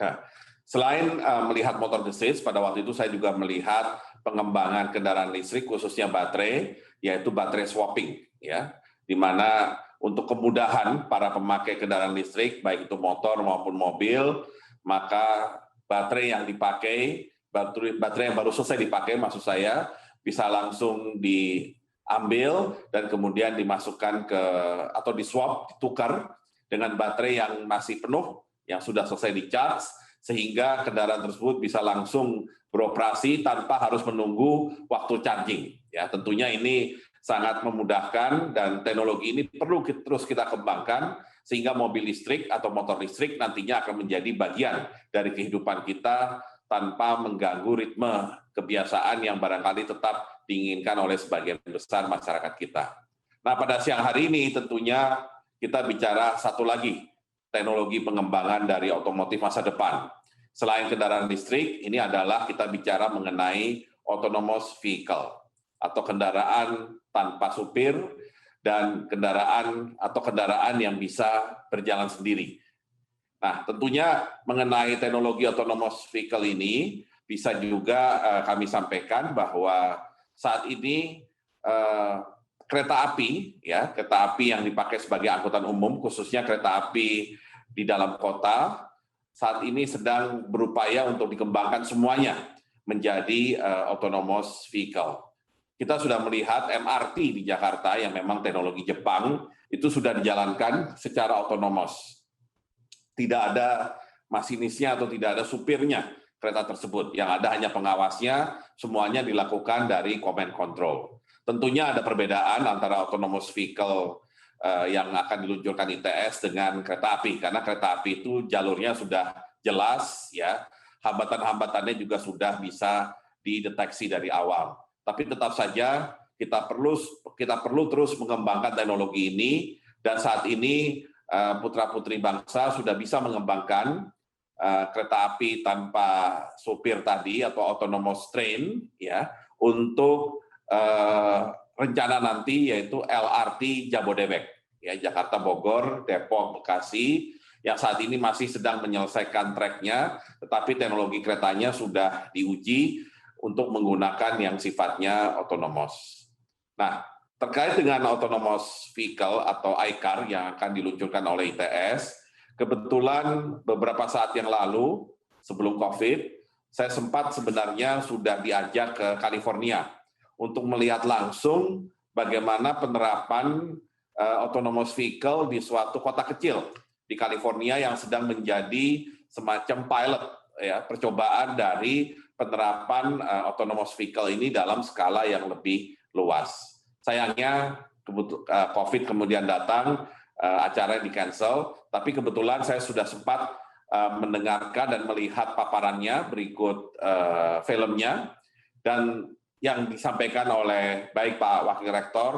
Nah, selain melihat motor Gesits, pada waktu itu saya juga melihat pengembangan kendaraan listrik khususnya baterai, yaitu baterai swapping, ya, di mana untuk kemudahan para pemakai kendaraan listrik, baik itu motor maupun mobil, maka baterai yang dipakai, baterai yang baru selesai dipakai, maksud saya, bisa langsung diambil dan kemudian dimasukkan ke atau di-swap, ditukar dengan baterai yang masih penuh, yang sudah selesai di-charge, sehingga kendaraan tersebut bisa langsung beroperasi tanpa harus menunggu waktu charging. Ya, tentunya ini sangat memudahkan dan teknologi ini perlu terus kita kembangkan sehingga mobil listrik atau motor listrik nantinya akan menjadi bagian dari kehidupan kita tanpa mengganggu ritme kebiasaan yang barangkali tetap diinginkan oleh sebagian besar masyarakat kita. Nah, pada siang hari ini tentunya kita bicara satu lagi teknologi pengembangan dari otomotif masa depan. Selain kendaraan listrik, ini adalah kita bicara mengenai autonomous vehicle atau kendaraan tanpa supir dan kendaraan yang bisa berjalan sendiri. Nah, tentunya mengenai teknologi autonomous vehicle ini bisa juga kami sampaikan bahwa saat ini kereta api yang dipakai sebagai angkutan umum, khususnya kereta api di dalam kota, saat ini sedang berupaya untuk dikembangkan semuanya menjadi autonomous vehicle. Kita sudah melihat MRT di Jakarta yang memang teknologi Jepang itu sudah dijalankan secara otonomos. Tidak ada masinisnya atau tidak ada supirnya kereta tersebut. Yang ada hanya pengawasnya, semuanya dilakukan dari command control. Tentunya ada perbedaan antara autonomous vehicle yang akan diluncurkan ITS dengan kereta api, karena kereta api itu jalurnya sudah jelas, ya, hambatan-hambatannya juga sudah bisa dideteksi dari awal. Tapi tetap saja kita perlu terus mengembangkan teknologi ini, dan saat ini putra-putri bangsa sudah bisa mengembangkan kereta api tanpa supir tadi atau autonomous train, ya, untuk rencana nanti yaitu LRT Jabodebek, ya, Jakarta Bogor, Depok, Bekasi, yang saat ini masih sedang menyelesaikan tracknya, tetapi teknologi keretanya sudah diuji untuk menggunakan yang sifatnya otonomos. Nah, terkait dengan autonomous vehicle atau iCar yang akan diluncurkan oleh ITS, kebetulan beberapa saat yang lalu, sebelum COVID, saya sempat sebenarnya sudah diajak ke California untuk melihat langsung bagaimana penerapan autonomous vehicle di suatu kota kecil di California yang sedang menjadi semacam pilot, ya, percobaan dari penerapan autonomous vehicle ini dalam skala yang lebih luas. Sayangnya COVID kemudian datang, acara di-cancel, tapi kebetulan saya sudah sempat mendengarkan dan melihat paparannya berikut filmnya, dan yang disampaikan oleh baik Pak Wakil Rektor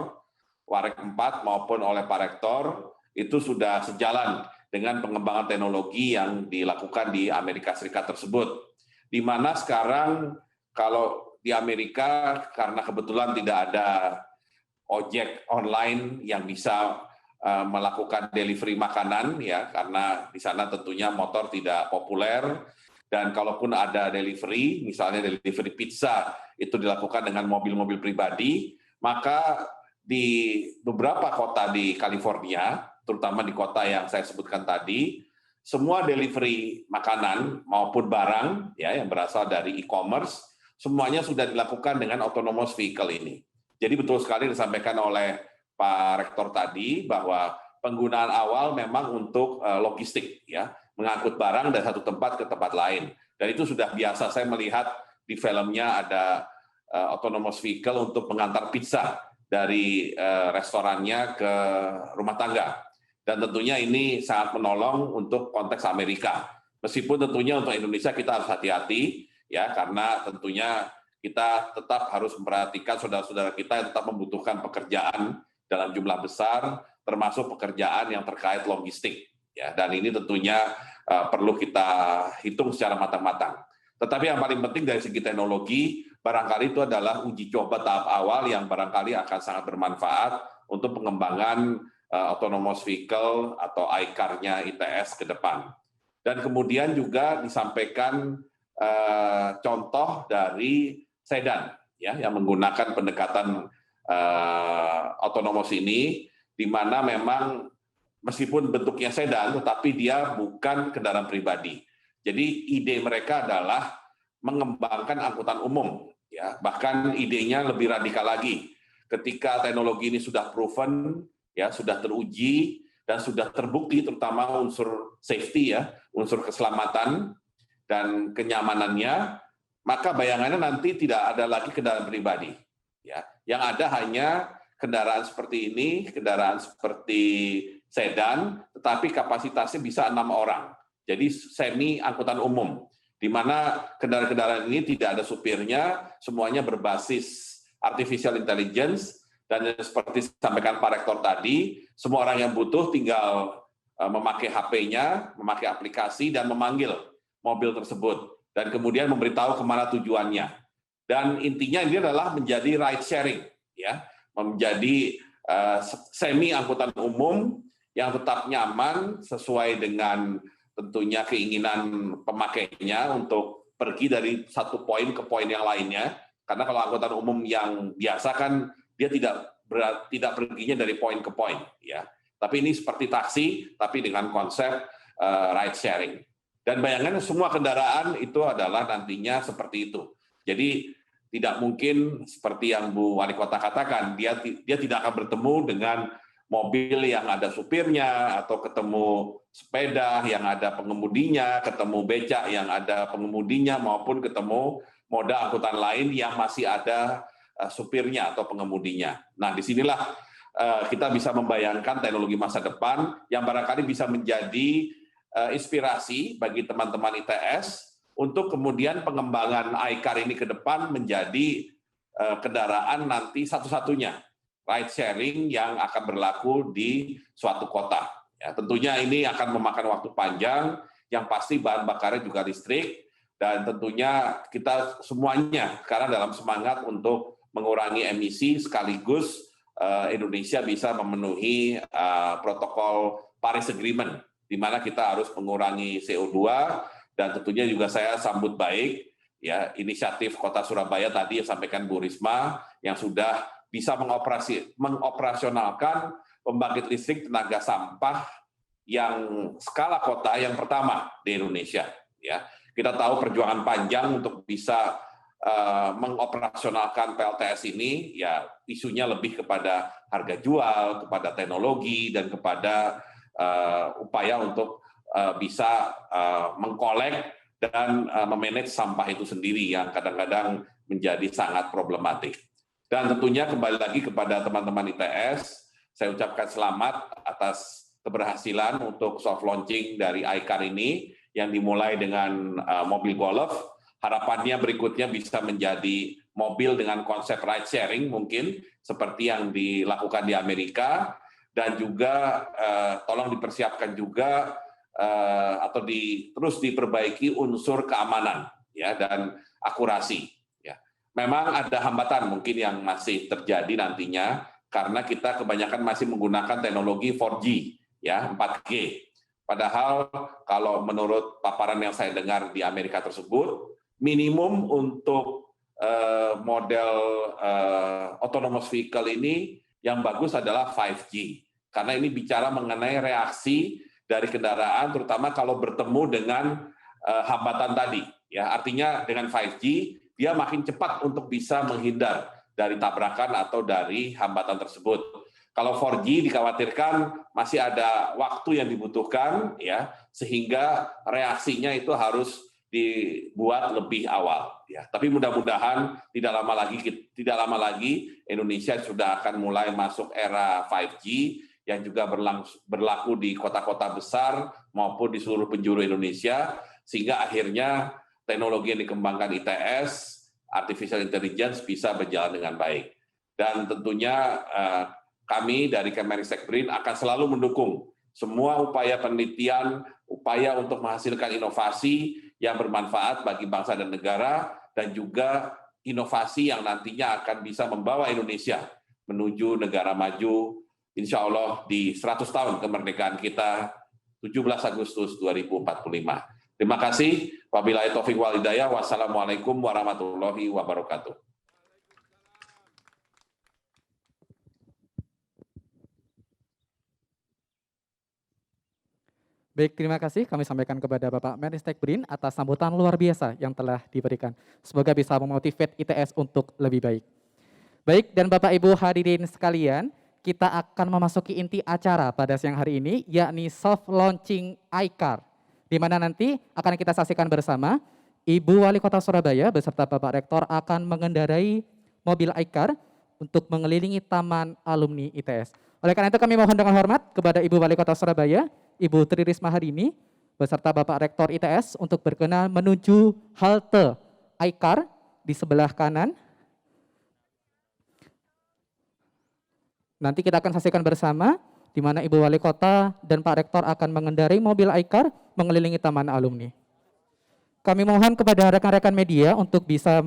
Warek 4 maupun oleh Pak Rektor itu sudah sejalan dengan pengembangan teknologi yang dilakukan di Amerika Serikat tersebut. Di mana sekarang kalau di Amerika karena kebetulan tidak ada ojek online yang bisa melakukan delivery makanan, ya, karena di sana tentunya motor tidak populer, dan kalaupun ada delivery, misalnya delivery pizza itu dilakukan dengan mobil-mobil pribadi, maka di beberapa kota di California, terutama di kota yang saya sebutkan tadi, semua delivery makanan maupun barang, ya, yang berasal dari e-commerce, semuanya sudah dilakukan dengan autonomous vehicle ini. Jadi betul sekali disampaikan oleh Pak Rektor tadi bahwa penggunaan awal memang untuk logistik, ya, mengangkut barang dari satu tempat ke tempat lain. Dan itu sudah biasa, saya melihat di filmnya ada autonomous vehicle untuk mengantar pizza dari restorannya ke rumah tangga. Dan tentunya ini sangat menolong untuk konteks Amerika. Meskipun tentunya untuk Indonesia kita harus hati-hati, ya, karena tentunya kita tetap harus memperhatikan saudara-saudara kita yang tetap membutuhkan pekerjaan dalam jumlah besar, termasuk pekerjaan yang terkait logistik, ya. Dan ini tentunya perlu kita hitung secara matang-matang. Tetapi yang paling penting dari segi teknologi, barangkali itu adalah uji coba tahap awal yang barangkali akan sangat bermanfaat untuk pengembangan autonomous vehicle atau iCar-nya ITS ke depan. Dan kemudian juga disampaikan contoh dari sedan, ya, yang menggunakan pendekatan autonomous ini, di mana memang meskipun bentuknya sedan, tetapi dia bukan kendaraan pribadi. Jadi ide mereka adalah mengembangkan angkutan umum, ya, bahkan idenya lebih radikal lagi. Ketika teknologi ini sudah proven, ya, sudah teruji dan sudah terbukti, terutama unsur safety, ya, unsur keselamatan dan kenyamanannya, maka bayangannya nanti tidak ada lagi kendaraan pribadi, ya. Yang ada hanya kendaraan seperti ini, kendaraan seperti sedan, tetapi kapasitasnya bisa 6 orang. Jadi semi angkutan umum, di mana kendaraan-kendaraan ini tidak ada supirnya, semuanya berbasis artificial intelligence. Dan seperti disampaikan Pak Rektor tadi, semua orang yang butuh tinggal memakai HP-nya, memakai aplikasi, dan memanggil mobil tersebut. Dan kemudian memberitahu kemana tujuannya. Dan intinya ini adalah menjadi ride sharing, ya, menjadi semi angkutan umum yang tetap nyaman sesuai dengan tentunya keinginan pemakainya untuk pergi dari satu poin ke poin yang lainnya. Karena kalau angkutan umum yang biasa kan dia tidak perginya dari poin ke poin, ya. Tapi ini seperti taksi, tapi dengan konsep ride sharing. Dan bayangan semua kendaraan itu adalah nantinya seperti itu. Jadi tidak mungkin seperti yang Bu Wali Kota katakan, dia tidak akan bertemu dengan mobil yang ada supirnya, atau ketemu sepeda yang ada pengemudinya, ketemu becak yang ada pengemudinya, maupun ketemu moda angkutan lain yang masih ada supirnya atau pengemudinya. Nah, disinilah kita bisa membayangkan teknologi masa depan yang barangkali bisa menjadi inspirasi bagi teman-teman ITS untuk kemudian pengembangan iCar ini ke depan menjadi kendaraan nanti satu-satunya ride sharing yang akan berlaku di suatu kota. Ya, tentunya ini akan memakan waktu panjang, yang pasti bahan bakarnya juga listrik, dan tentunya kita semuanya sekarang dalam semangat untuk mengurangi emisi sekaligus Indonesia bisa memenuhi protokol Paris Agreement, di mana kita harus mengurangi CO2. Dan tentunya juga saya sambut baik ya inisiatif Kota Surabaya tadi yang sampaikan Bu Risma yang sudah bisa mengoperasionalkan pembangkit listrik tenaga sampah yang skala kota yang pertama di Indonesia. Ya, kita tahu perjuangan panjang untuk bisa mengoperasionalkan PLTS ini, ya isunya lebih kepada harga jual, kepada teknologi, dan kepada upaya untuk bisa mengkolek dan memanage sampah itu sendiri yang kadang-kadang menjadi sangat problematik. Dan tentunya kembali lagi kepada teman-teman ITS, saya ucapkan selamat atas keberhasilan untuk soft launching dari iCar ini yang dimulai dengan mobil golf. Harapannya berikutnya bisa menjadi mobil dengan konsep ride sharing mungkin seperti yang dilakukan di Amerika, dan juga tolong dipersiapkan juga atau terus diperbaiki unsur keamanan ya dan akurasi. Ya, memang ada hambatan mungkin yang masih terjadi nantinya karena kita kebanyakan masih menggunakan teknologi 4G ya 4G. Padahal kalau menurut paparan yang saya dengar di Amerika tersebut, minimum untuk model autonomous vehicle ini yang bagus adalah 5G karena ini bicara mengenai reaksi dari kendaraan, terutama kalau bertemu dengan hambatan tadi. Ya, artinya dengan 5G, dia makin cepat untuk bisa menghindar dari tabrakan atau dari hambatan tersebut. Kalau 4G dikhawatirkan masih ada waktu yang dibutuhkan, ya, sehingga reaksinya itu harus dibuat lebih awal. Ya, tapi mudah-mudahan tidak lama lagi Indonesia sudah akan mulai masuk era 5G. Yang juga berlaku di kota-kota besar maupun di seluruh penjuru Indonesia, sehingga akhirnya teknologi yang dikembangkan ITS, Artificial Intelligence, bisa berjalan dengan baik. Dan tentunya kami dari Kemenristek BRIN akan selalu mendukung semua upaya penelitian, upaya untuk menghasilkan inovasi yang bermanfaat bagi bangsa dan negara, dan juga inovasi yang nantinya akan bisa membawa Indonesia menuju negara maju, insya Allah di 100 tahun kemerdekaan kita, 17 Agustus 2045. Terima kasih. Wabillahi taufiq wal hidayah. Wassalamualaikum warahmatullahi wabarakatuh. Baik, terima kasih kami sampaikan kepada Bapak Menristek BRIN atas sambutan luar biasa yang telah diberikan. Semoga bisa memotivate ITS untuk lebih baik. Baik, dan Bapak Ibu hadirin sekalian, kita akan memasuki inti acara pada siang hari ini, yakni soft launching iCar, di mana nanti akan kita saksikan bersama Ibu Wali Kota Surabaya beserta Bapak Rektor akan mengendarai mobil iCar untuk mengelilingi Taman Alumni ITS. Oleh karena itu kami mohon dengan hormat kepada Ibu Wali Kota Surabaya, Ibu Tri Risma Harini, beserta Bapak Rektor ITS untuk berkenan menuju halte iCar di sebelah kanan. Nanti kita akan saksikan bersama di mana Ibu Wali Kota dan Pak Rektor akan mengendarai mobil iCar mengelilingi Taman Alumni. Kami mohon kepada rekan-rekan media untuk bisa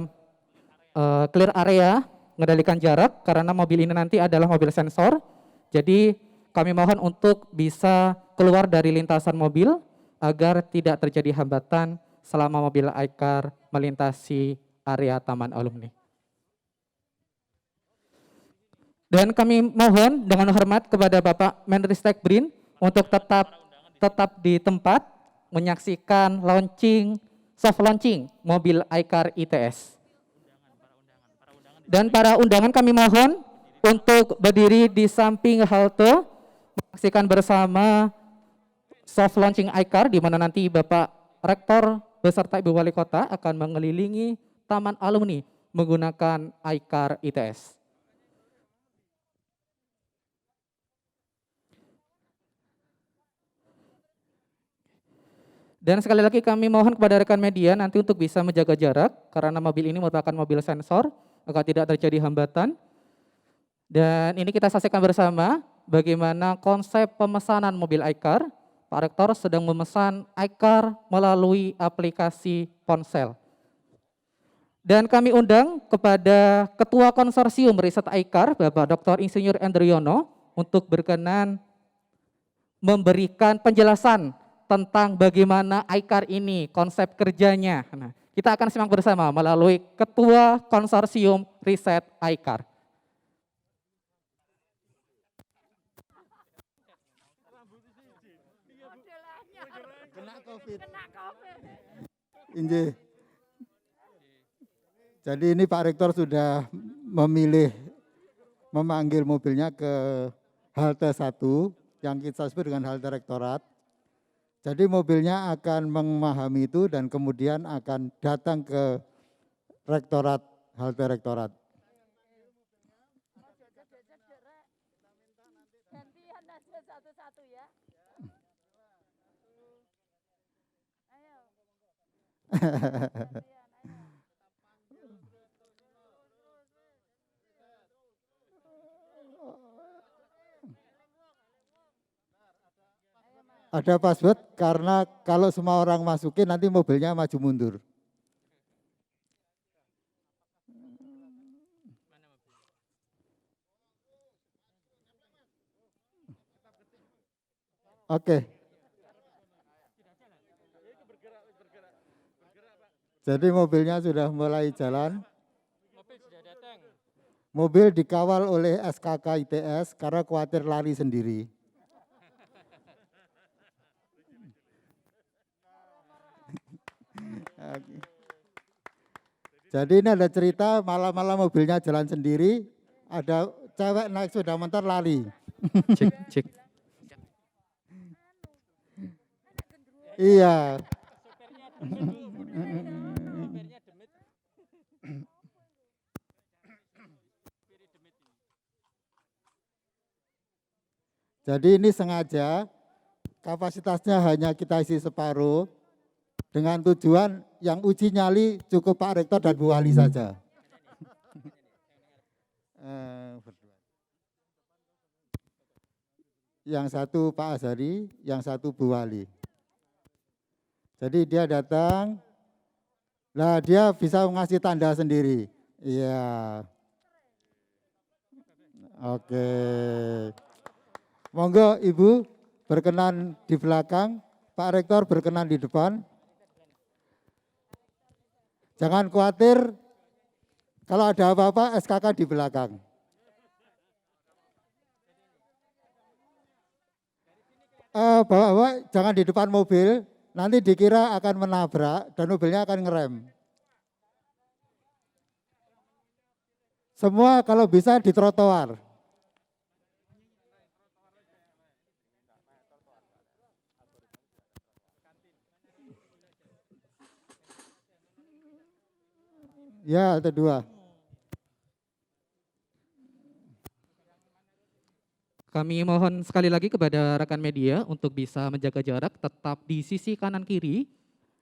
clear area, mengendalikan jarak karena mobil ini nanti adalah mobil sensor. Jadi kami mohon untuk bisa keluar dari lintasan mobil agar tidak terjadi hambatan selama mobil iCar melintasi area Taman Alumni. Dan kami mohon dengan hormat kepada Bapak Menristek BRIN untuk tetap di tempat menyaksikan soft launching mobil iCar ITS. Dan para undangan kami mohon untuk berdiri di samping halte menyaksikan bersama soft launching iCar di mana nanti Bapak Rektor beserta Ibu Wali Kota akan mengelilingi Taman Alumni menggunakan iCar ITS. Dan sekali lagi kami mohon kepada rekan media nanti untuk bisa menjaga jarak karena mobil ini merupakan mobil sensor agar tidak terjadi hambatan. Dan ini kita saksikan bersama bagaimana konsep pemesanan mobil iCar. Pak Rektor sedang memesan iCar melalui aplikasi ponsel. Dan kami undang kepada Ketua Konsorsium Riset iCar, Bapak Dr. Insinyur Endriyono, untuk berkenan memberikan penjelasan tentang bagaimana iCar ini, konsep kerjanya. Nah, kita akan simak bersama melalui Ketua Konsorsium Riset iCar. Injih. Jadi ini Pak Rektor sudah memanggil mobilnya ke halte 1 yang kita sebut dengan halte rektorat. Jadi mobilnya akan memahami itu dan kemudian akan datang ke rektorat, halte rektorat. Gantian aja satu-satu ya. Ada password karena kalau semua orang masukin nanti mobilnya maju mundur. Oke. Jadi mobilnya sudah mulai jalan. Mobil dikawal oleh SKK ITS karena khawatir lari sendiri. Jadi ini ada cerita malam-malam mobilnya jalan sendiri, ada cewek naik sepeda motor lari. Cek. Iya. Jadi ini sengaja kapasitasnya hanya kita isi separuh dengan tujuan yang uji nyali cukup Pak Rektor dan Bu Wali saja. Yang satu Pak Azhari, yang satu Bu Wali. Jadi dia datang, nah dia bisa ngasih tanda sendiri. Iya. Oke. Monggo Ibu berkenan di belakang, Pak Rektor berkenan di depan. Jangan khawatir, kalau ada apa-apa SKK di belakang. Bapak-bapak jangan di depan mobil, nanti dikira akan menabrak dan mobilnya akan ngerem. Semua kalau bisa di trotoar. Ya, ada dua. Kami mohon sekali lagi kepada rekan media untuk bisa menjaga jarak tetap di sisi kanan kiri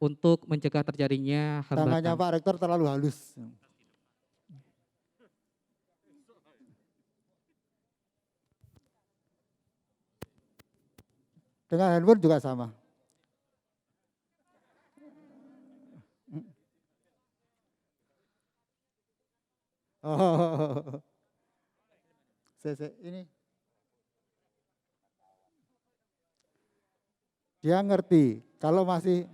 untuk mencegah terjadinya hambatan. Tangannya Pak Rektor terlalu halus. Dengan handphone juga sama. Oh. Ini. Dia ngerti. Kalau masih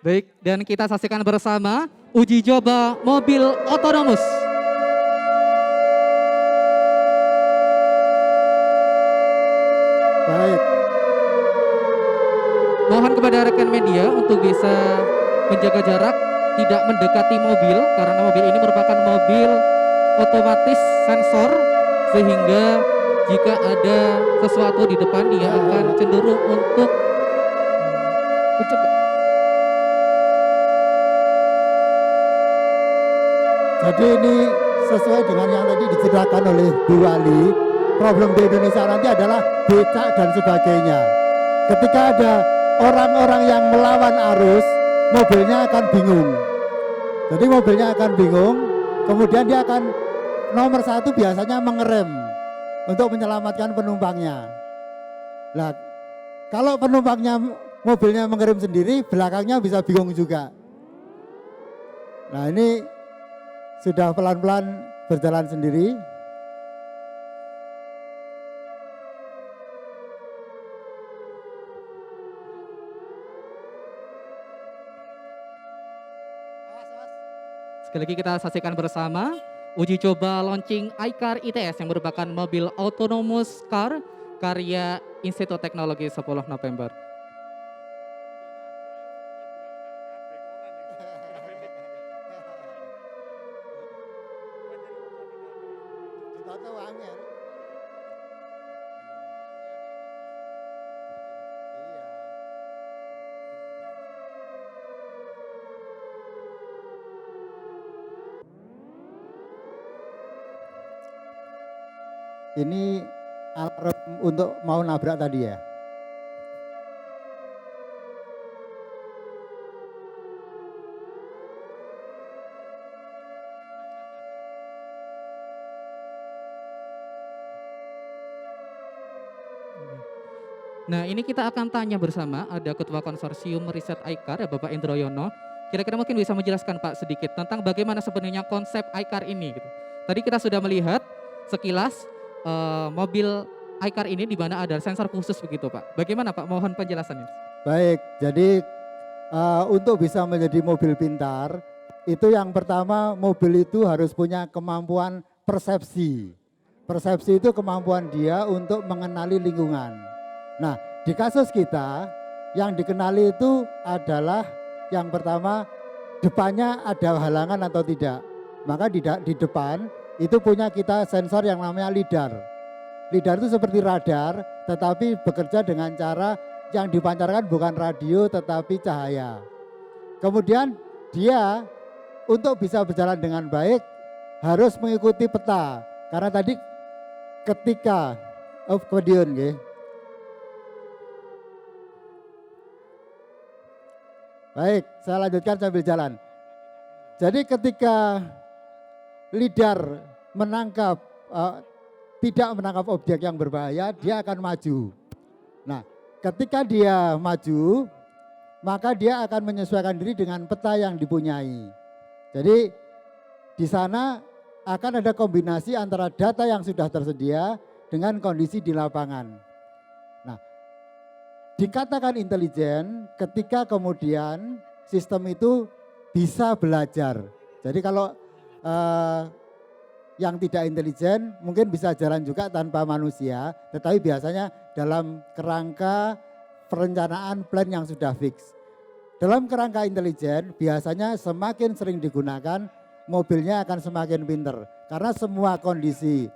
Baik, dan kita saksikan bersama uji coba mobil otonomus. baik. Mohon kepada rekan media untuk bisa menjaga jarak, tidak mendekati mobil karena mobil ini merupakan mobil otomatis sensor sehingga jika ada sesuatu di depan dia akan cenderung untuk mencegah. Jadi ini sesuai dengan yang tadi diceritakan oleh Bu Wali, problem di Indonesia nanti adalah becak dan sebagainya. Ketika ada orang-orang yang melawan arus, mobilnya akan bingung. Jadi mobilnya akan bingung, kemudian dia akan nomor satu biasanya mengerem untuk menyelamatkan penumpangnya. Nah, kalau penumpangnya mobilnya mengerem sendiri, belakangnya bisa bingung juga. Nah, ini sudah pelan-pelan berjalan sendiri. Sekali lagi kita saksikan bersama uji coba launching iCar ITS yang merupakan mobil autonomous car karya Institut Teknologi 10 November. Ini alarm untuk mau nabrak tadi ya. Nah, ini kita akan tanya bersama, ada Ketua Konsorsium Riset iCar, ya Bapak Indroyono. Kira-kira mungkin bisa menjelaskan Pak sedikit tentang bagaimana sebenarnya konsep iCar ini gitu. Tadi kita sudah melihat sekilas mobil iCar ini di mana ada sensor khusus begitu Pak. Bagaimana Pak? Mohon penjelasannya. Baik, jadi untuk bisa menjadi mobil pintar, itu yang pertama mobil itu harus punya kemampuan persepsi. Persepsi itu kemampuan dia untuk mengenali lingkungan. Nah, di kasus kita yang dikenali itu adalah yang pertama depannya ada halangan atau tidak. Maka di depan itu punya kita sensor yang namanya lidar. Lidar itu seperti radar tetapi bekerja dengan cara yang dipancarkan bukan radio tetapi cahaya. Kemudian dia untuk bisa berjalan dengan baik harus mengikuti peta. Karena tadi ketika kemudian nggih. Baik, saya lanjutkan sambil jalan. Jadi ketika lidar menangkap tidak menangkap objek yang berbahaya, dia akan maju. Nah, ketika dia maju, maka dia akan menyesuaikan diri dengan peta yang dipunyai. Jadi di sana akan ada kombinasi antara data yang sudah tersedia dengan kondisi di lapangan. Nah, dikatakan intelijen ketika kemudian sistem itu bisa belajar. Jadi kalau yang tidak intelijen mungkin bisa jalan juga tanpa manusia, tetapi biasanya dalam kerangka perencanaan plan yang sudah fix. Dalam kerangka intelijen biasanya semakin sering digunakan mobilnya akan semakin pinter karena semua kondisi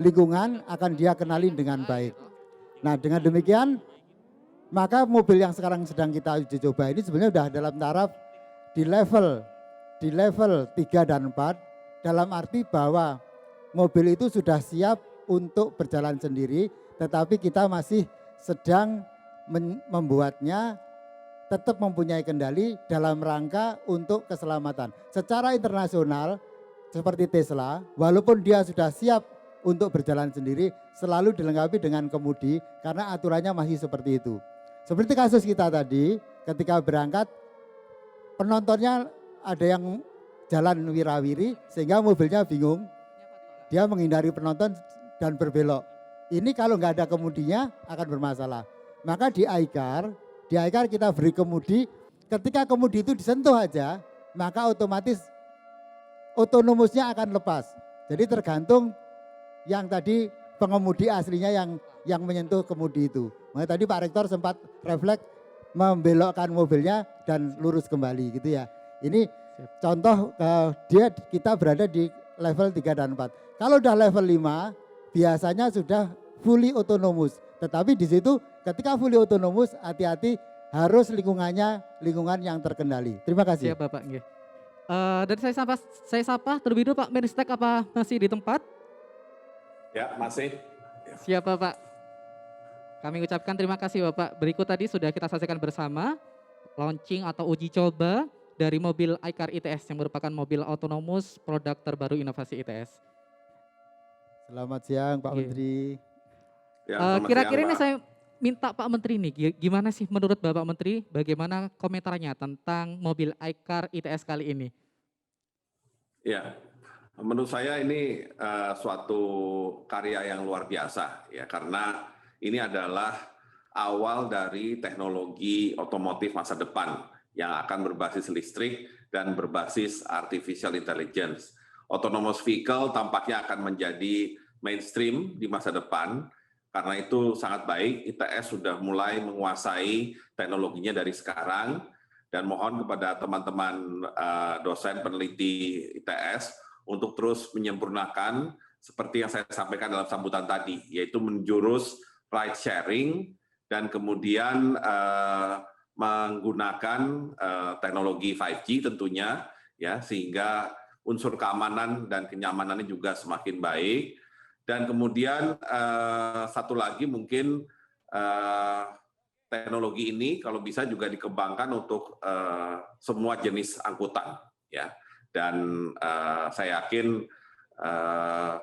lingkungan akan dia kenali dengan baik. Nah, dengan demikian maka mobil yang sekarang sedang kita uji coba ini sebenarnya sudah dalam taraf di level 3 dan 4 dalam arti bahwa mobil itu sudah siap untuk berjalan sendiri tetapi kita masih sedang membuatnya tetap mempunyai kendali dalam rangka untuk keselamatan. Secara internasional seperti Tesla walaupun dia sudah siap untuk berjalan sendiri selalu dilengkapi dengan kemudi karena aturannya masih seperti itu. Seperti kasus kita tadi ketika berangkat penontonnya ada yang jalan wirawiri sehingga mobilnya bingung. Dia menghindari penonton dan berbelok. Ini kalau nggak ada kemudinya akan bermasalah. Maka di iCar kita beri kemudi, ketika kemudi itu disentuh aja, maka otomatis otonomusnya akan lepas. Jadi tergantung yang tadi pengemudi aslinya yang menyentuh kemudi itu. Makanya tadi Pak Rektor sempat refleks membelokkan mobilnya dan lurus kembali gitu ya. Ini contoh kita berada di level 3 dan 4. Kalau udah level 5 biasanya sudah fully autonomous. Tetapi di situ ketika fully autonomous hati-hati harus lingkungan yang terkendali. Terima kasih. Siap Bapak. Dan saya sapa terlebih dulu Pak Menstek, apa masih di tempat? Ya, masih. Siap Bapak. Kami ucapkan terima kasih Bapak. Berikut tadi sudah kita saksikan bersama launching atau uji coba dari mobil iCar ITS yang merupakan mobil otonomus produk terbaru inovasi ITS. Selamat siang Pak Menteri. Ya, Kira-kira ini Pak. saya minta Pak Menteri nih, gimana sih menurut Bapak Menteri, bagaimana komentarnya tentang mobil iCar ITS kali ini? Ya, menurut saya ini suatu karya yang luar biasa ya, karena ini adalah awal dari teknologi otomotif masa depan yang akan berbasis listrik dan berbasis artificial intelligence. Autonomous vehicle tampaknya akan menjadi mainstream di masa depan. Karena itu sangat baik, ITS sudah mulai menguasai teknologinya dari sekarang, dan mohon kepada teman-teman dosen peneliti ITS untuk terus menyempurnakan seperti yang saya sampaikan dalam sambutan tadi, yaitu menjurus ride sharing dan kemudian menggunakan teknologi 5G tentunya, ya, sehingga unsur keamanan dan kenyamanannya juga semakin baik. Dan kemudian satu lagi mungkin teknologi ini kalau bisa juga dikembangkan untuk semua jenis angkutan, ya. Dan saya yakin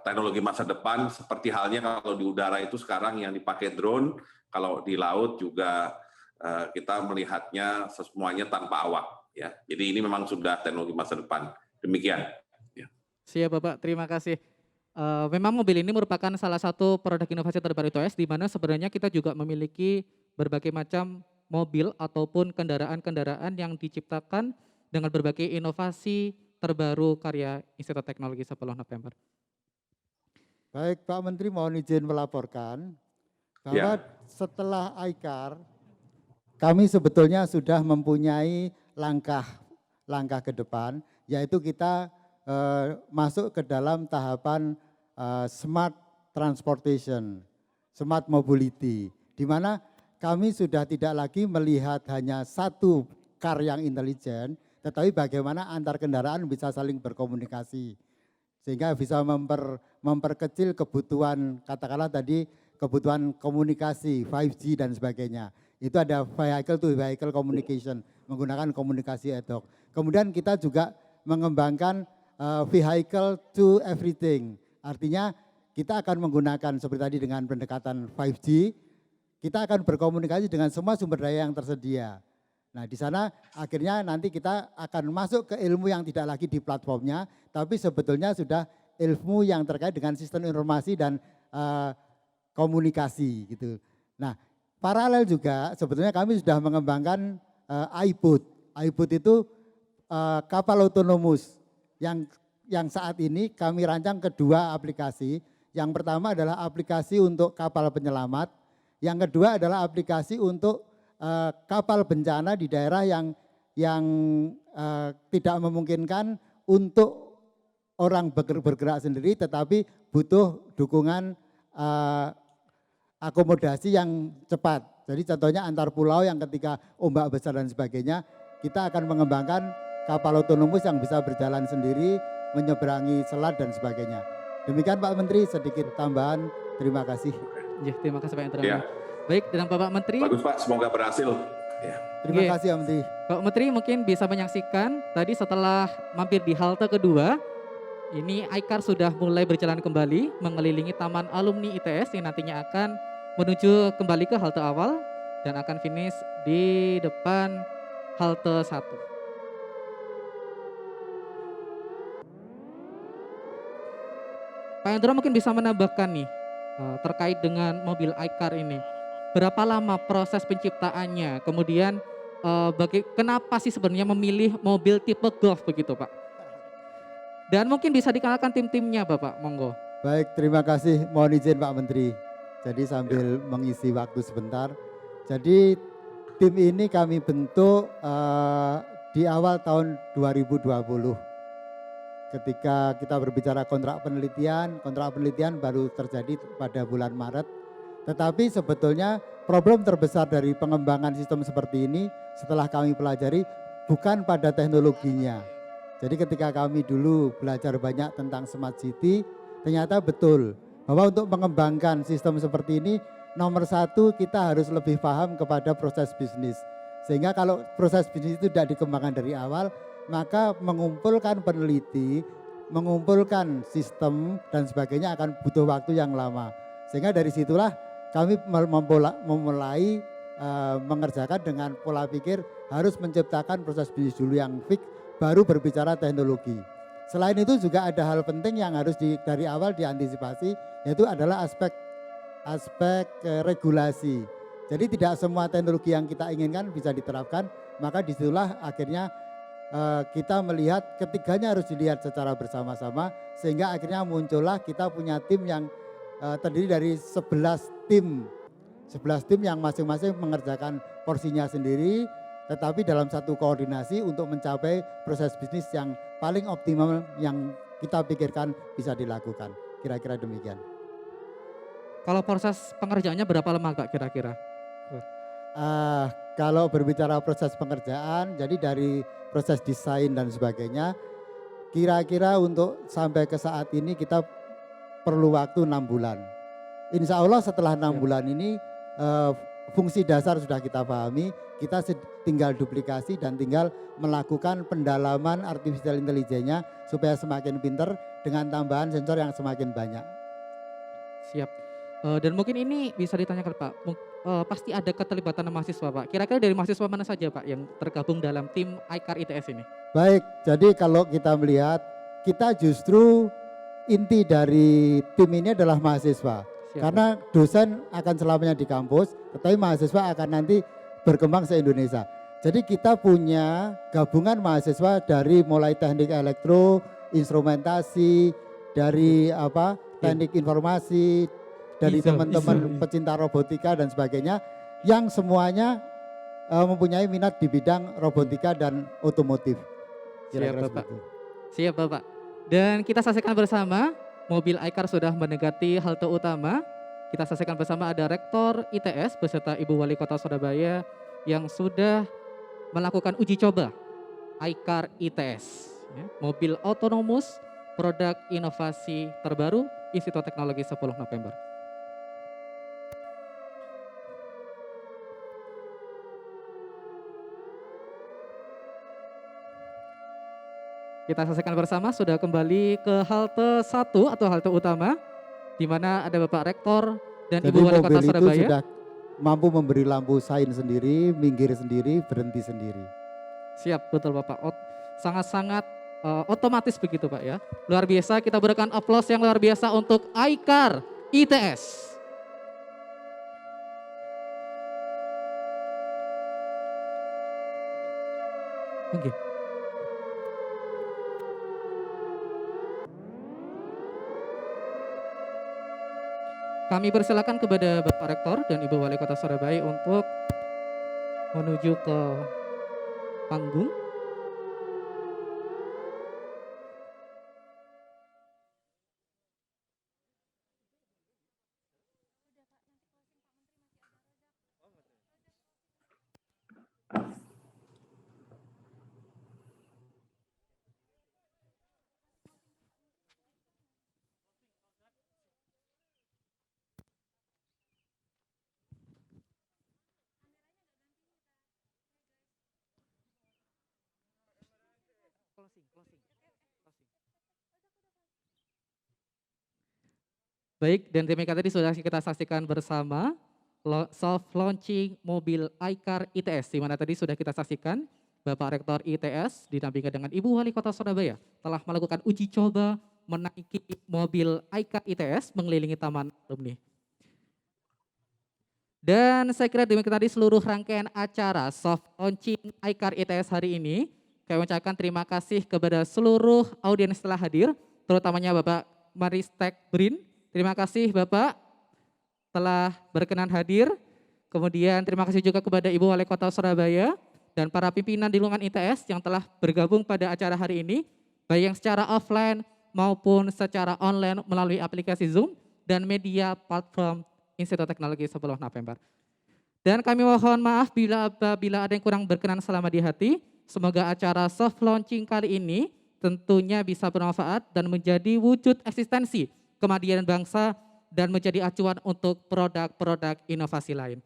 teknologi masa depan seperti halnya kalau di udara itu sekarang yang dipakai drone, kalau di laut juga kita melihatnya semuanya tanpa awak, ya. Jadi ini memang sudah teknologi masa depan. Demikian. Ya. Siap Bapak, terima kasih. Memang mobil ini merupakan salah satu produk inovasi terbaru ITS, di mana sebenarnya kita juga memiliki berbagai macam mobil ataupun kendaraan-kendaraan yang diciptakan dengan berbagai inovasi terbaru karya Institut Teknologi 10 November. Baik Pak Menteri, mohon izin melaporkan bahwa setelah iCar kami sebetulnya sudah mempunyai langkah ke depan, yaitu kita masuk ke dalam tahapan smart transportation, smart mobility, di mana kami sudah tidak lagi melihat hanya satu car yang intelijen, tetapi bagaimana antar kendaraan bisa saling berkomunikasi, sehingga bisa memperkecil kebutuhan, katakanlah tadi kebutuhan komunikasi, 5G dan sebagainya. Itu ada vehicle to vehicle communication, menggunakan komunikasi ad hoc. Kemudian kita juga mengembangkan vehicle to everything. Artinya kita akan menggunakan seperti tadi dengan pendekatan 5G, kita akan berkomunikasi dengan semua sumber daya yang tersedia. Nah di sana akhirnya nanti kita akan masuk ke ilmu yang tidak lagi di platformnya, tapi sebetulnya sudah ilmu yang terkait dengan sistem informasi dan komunikasi gitu. Nah paralel juga sebetulnya kami sudah mengembangkan iBoat. iBoat itu kapal otonomus yang saat ini kami rancang kedua aplikasi. Yang pertama adalah aplikasi untuk kapal penyelamat, yang kedua adalah aplikasi untuk kapal bencana di daerah yang tidak memungkinkan untuk orang bergerak sendiri, tetapi butuh dukungan akomodasi yang cepat. Jadi contohnya antar pulau yang ketika ombak besar dan sebagainya, kita akan mengembangkan kapal otonomus yang bisa berjalan sendiri, menyeberangi selat dan sebagainya. Demikian Pak Menteri, sedikit tambahan. Terima kasih. Ya, terima kasih Pak Indra. Ya. Baik, dan Bapak Menteri. Bagus Pak, semoga berhasil. Ya. Terima kasih Pak Menteri. Pak Menteri mungkin bisa menyaksikan tadi setelah mampir di halte kedua, ini iCar sudah mulai berjalan kembali mengelilingi Taman Alumni ITS yang nantinya akan menuju kembali ke halte awal dan akan finish di depan halte 1. Pak Hendro mungkin bisa menambahkan nih terkait dengan mobil iCar ini. Berapa lama proses penciptaannya? Kemudian kenapa sih sebenarnya memilih mobil tipe Golf begitu Pak? Dan mungkin bisa dikenalkan tim-timnya Bapak, monggo. Baik, terima kasih. Mohon izin Pak Menteri. Jadi sambil mengisi waktu sebentar. Jadi tim ini kami bentuk di awal tahun 2020. Ketika kita berbicara kontrak penelitian baru terjadi pada bulan Maret. Tetapi sebetulnya problem terbesar dari pengembangan sistem seperti ini setelah kami pelajari bukan pada teknologinya. Jadi ketika kami dulu belajar banyak tentang Smart City, ternyata betul bahwa untuk mengembangkan sistem seperti ini, nomor satu kita harus lebih paham kepada proses bisnis. Sehingga kalau proses bisnis itu tidak dikembangkan dari awal, maka mengumpulkan peneliti, mengumpulkan sistem dan sebagainya akan butuh waktu yang lama. Sehingga dari situlah kami memulai mengerjakan dengan pola pikir harus menciptakan proses bisnis dulu yang fix, baru berbicara teknologi. Selain itu juga ada hal penting yang harus dari awal diantisipasi, yaitu adalah aspek regulasi. Jadi tidak semua teknologi yang kita inginkan bisa diterapkan, maka disitulah akhirnya kita melihat ketiganya harus dilihat secara bersama-sama, sehingga akhirnya muncullah kita punya tim yang terdiri dari 11 tim yang masing-masing mengerjakan porsinya sendiri, tetapi dalam satu koordinasi untuk mencapai proses bisnis yang paling optimal yang kita pikirkan bisa dilakukan. Kira-kira demikian. Kalau proses pengerjaannya berapa lama Kak kira-kira? Kalau berbicara proses pengerjaan, jadi dari proses desain dan sebagainya, kira-kira untuk sampai ke saat ini kita perlu waktu 6 bulan. Insya Allah setelah 6 bulan ini fungsi dasar sudah kita pahami, kita tinggal duplikasi dan tinggal melakukan pendalaman artificial intelligence-nya supaya semakin pinter dengan tambahan sensor yang semakin banyak. Siap. Dan mungkin ini bisa ditanyakan Pak, pasti ada keterlibatan mahasiswa Pak. Kira-kira dari mahasiswa mana saja Pak yang tergabung dalam tim iCar ITS ini? Baik, jadi kalau kita melihat, kita justru inti dari tim ini adalah mahasiswa. Siap. Karena dosen akan selamanya di kampus, tetapi mahasiswa akan nanti berkembang se-Indonesia. Jadi kita punya gabungan mahasiswa dari mulai teknik elektro, instrumentasi, dari teknik informasi, dari teman-teman pecinta robotika dan sebagainya, yang semuanya mempunyai minat di bidang robotika dan otomotif. Siap Bapak. Siap Bapak. Dan kita saksikan bersama mobil iCar sudah mendekati halte utama. Kita saksikan bersama ada Rektor ITS beserta Ibu Wali Kota Surabaya yang sudah melakukan uji coba iCar ITS. Ya, mobil otonomus, produk inovasi terbaru, Institut Teknologi 10 November. Kita saksikan bersama sudah kembali ke halte 1 atau halte utama, di mana ada Bapak Rektor dan Jadi Ibu Wali Kota mobil Surabaya. itu sudah mampu memberi lampu sign sendiri, minggir sendiri, berhenti sendiri. Siap, betul Bapak. Sangat-sangat otomatis begitu Pak ya. Luar biasa, kita berikan aplaus yang luar biasa untuk iCar ITS. Oke. Kami persilakan kepada Bapak Rektor dan Ibu Wali Kota Surabaya untuk menuju ke panggung. Baik, dan demikian tadi sudah kita saksikan bersama soft launching mobil iCar ITS, di mana tadi sudah kita saksikan Bapak Rektor ITS didampingi dengan Ibu Wali Kota Surabaya telah melakukan uji coba menaiki mobil iCar ITS mengelilingi Taman Alumni. Dan saya kira demikian tadi seluruh rangkaian acara soft launching iCar ITS hari ini. Kami ucapkan terima kasih kepada seluruh audiens telah hadir, terutamanya Bapak Maristek Brin. Terima kasih Bapak telah berkenan hadir. Kemudian terima kasih juga kepada Ibu Wali Kota Surabaya dan para pimpinan di lingkungan ITS yang telah bergabung pada acara hari ini, baik yang secara offline maupun secara online melalui aplikasi Zoom dan media platform Institut Teknologi 10 November. Dan kami mohon maaf bila ada yang kurang berkenan selama di hati. Semoga acara soft launching kali ini tentunya bisa bermanfaat dan menjadi wujud eksistensi kemandirian bangsa dan menjadi acuan untuk produk-produk inovasi lain.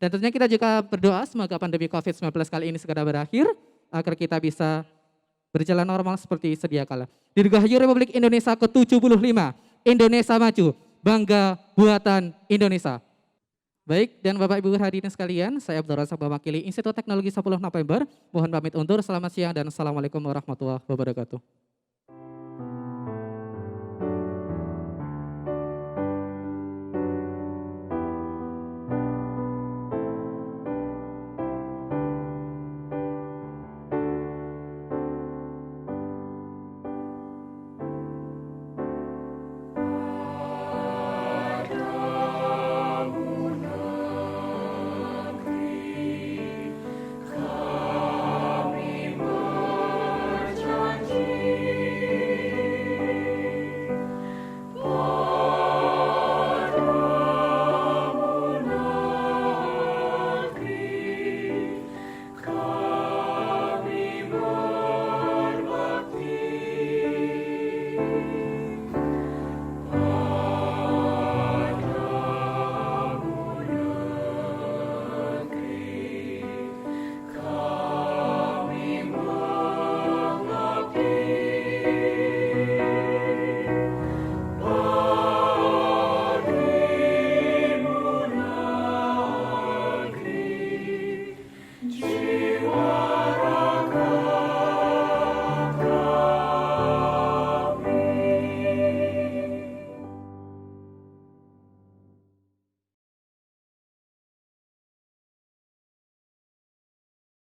Dan tentunya kita juga berdoa semoga pandemi COVID-19 kali ini segera berakhir agar kita bisa berjalan normal seperti sedia kala. Dirgahayu Republik Indonesia ke-75, Indonesia maju, bangga buatan Indonesia. Baik, dan Bapak Ibu hadirin sekalian, saya Abdul Razak mewakili Institut Teknologi 10 November. Mohon pamit undur, selamat siang dan assalamualaikum warahmatullahi wabarakatuh.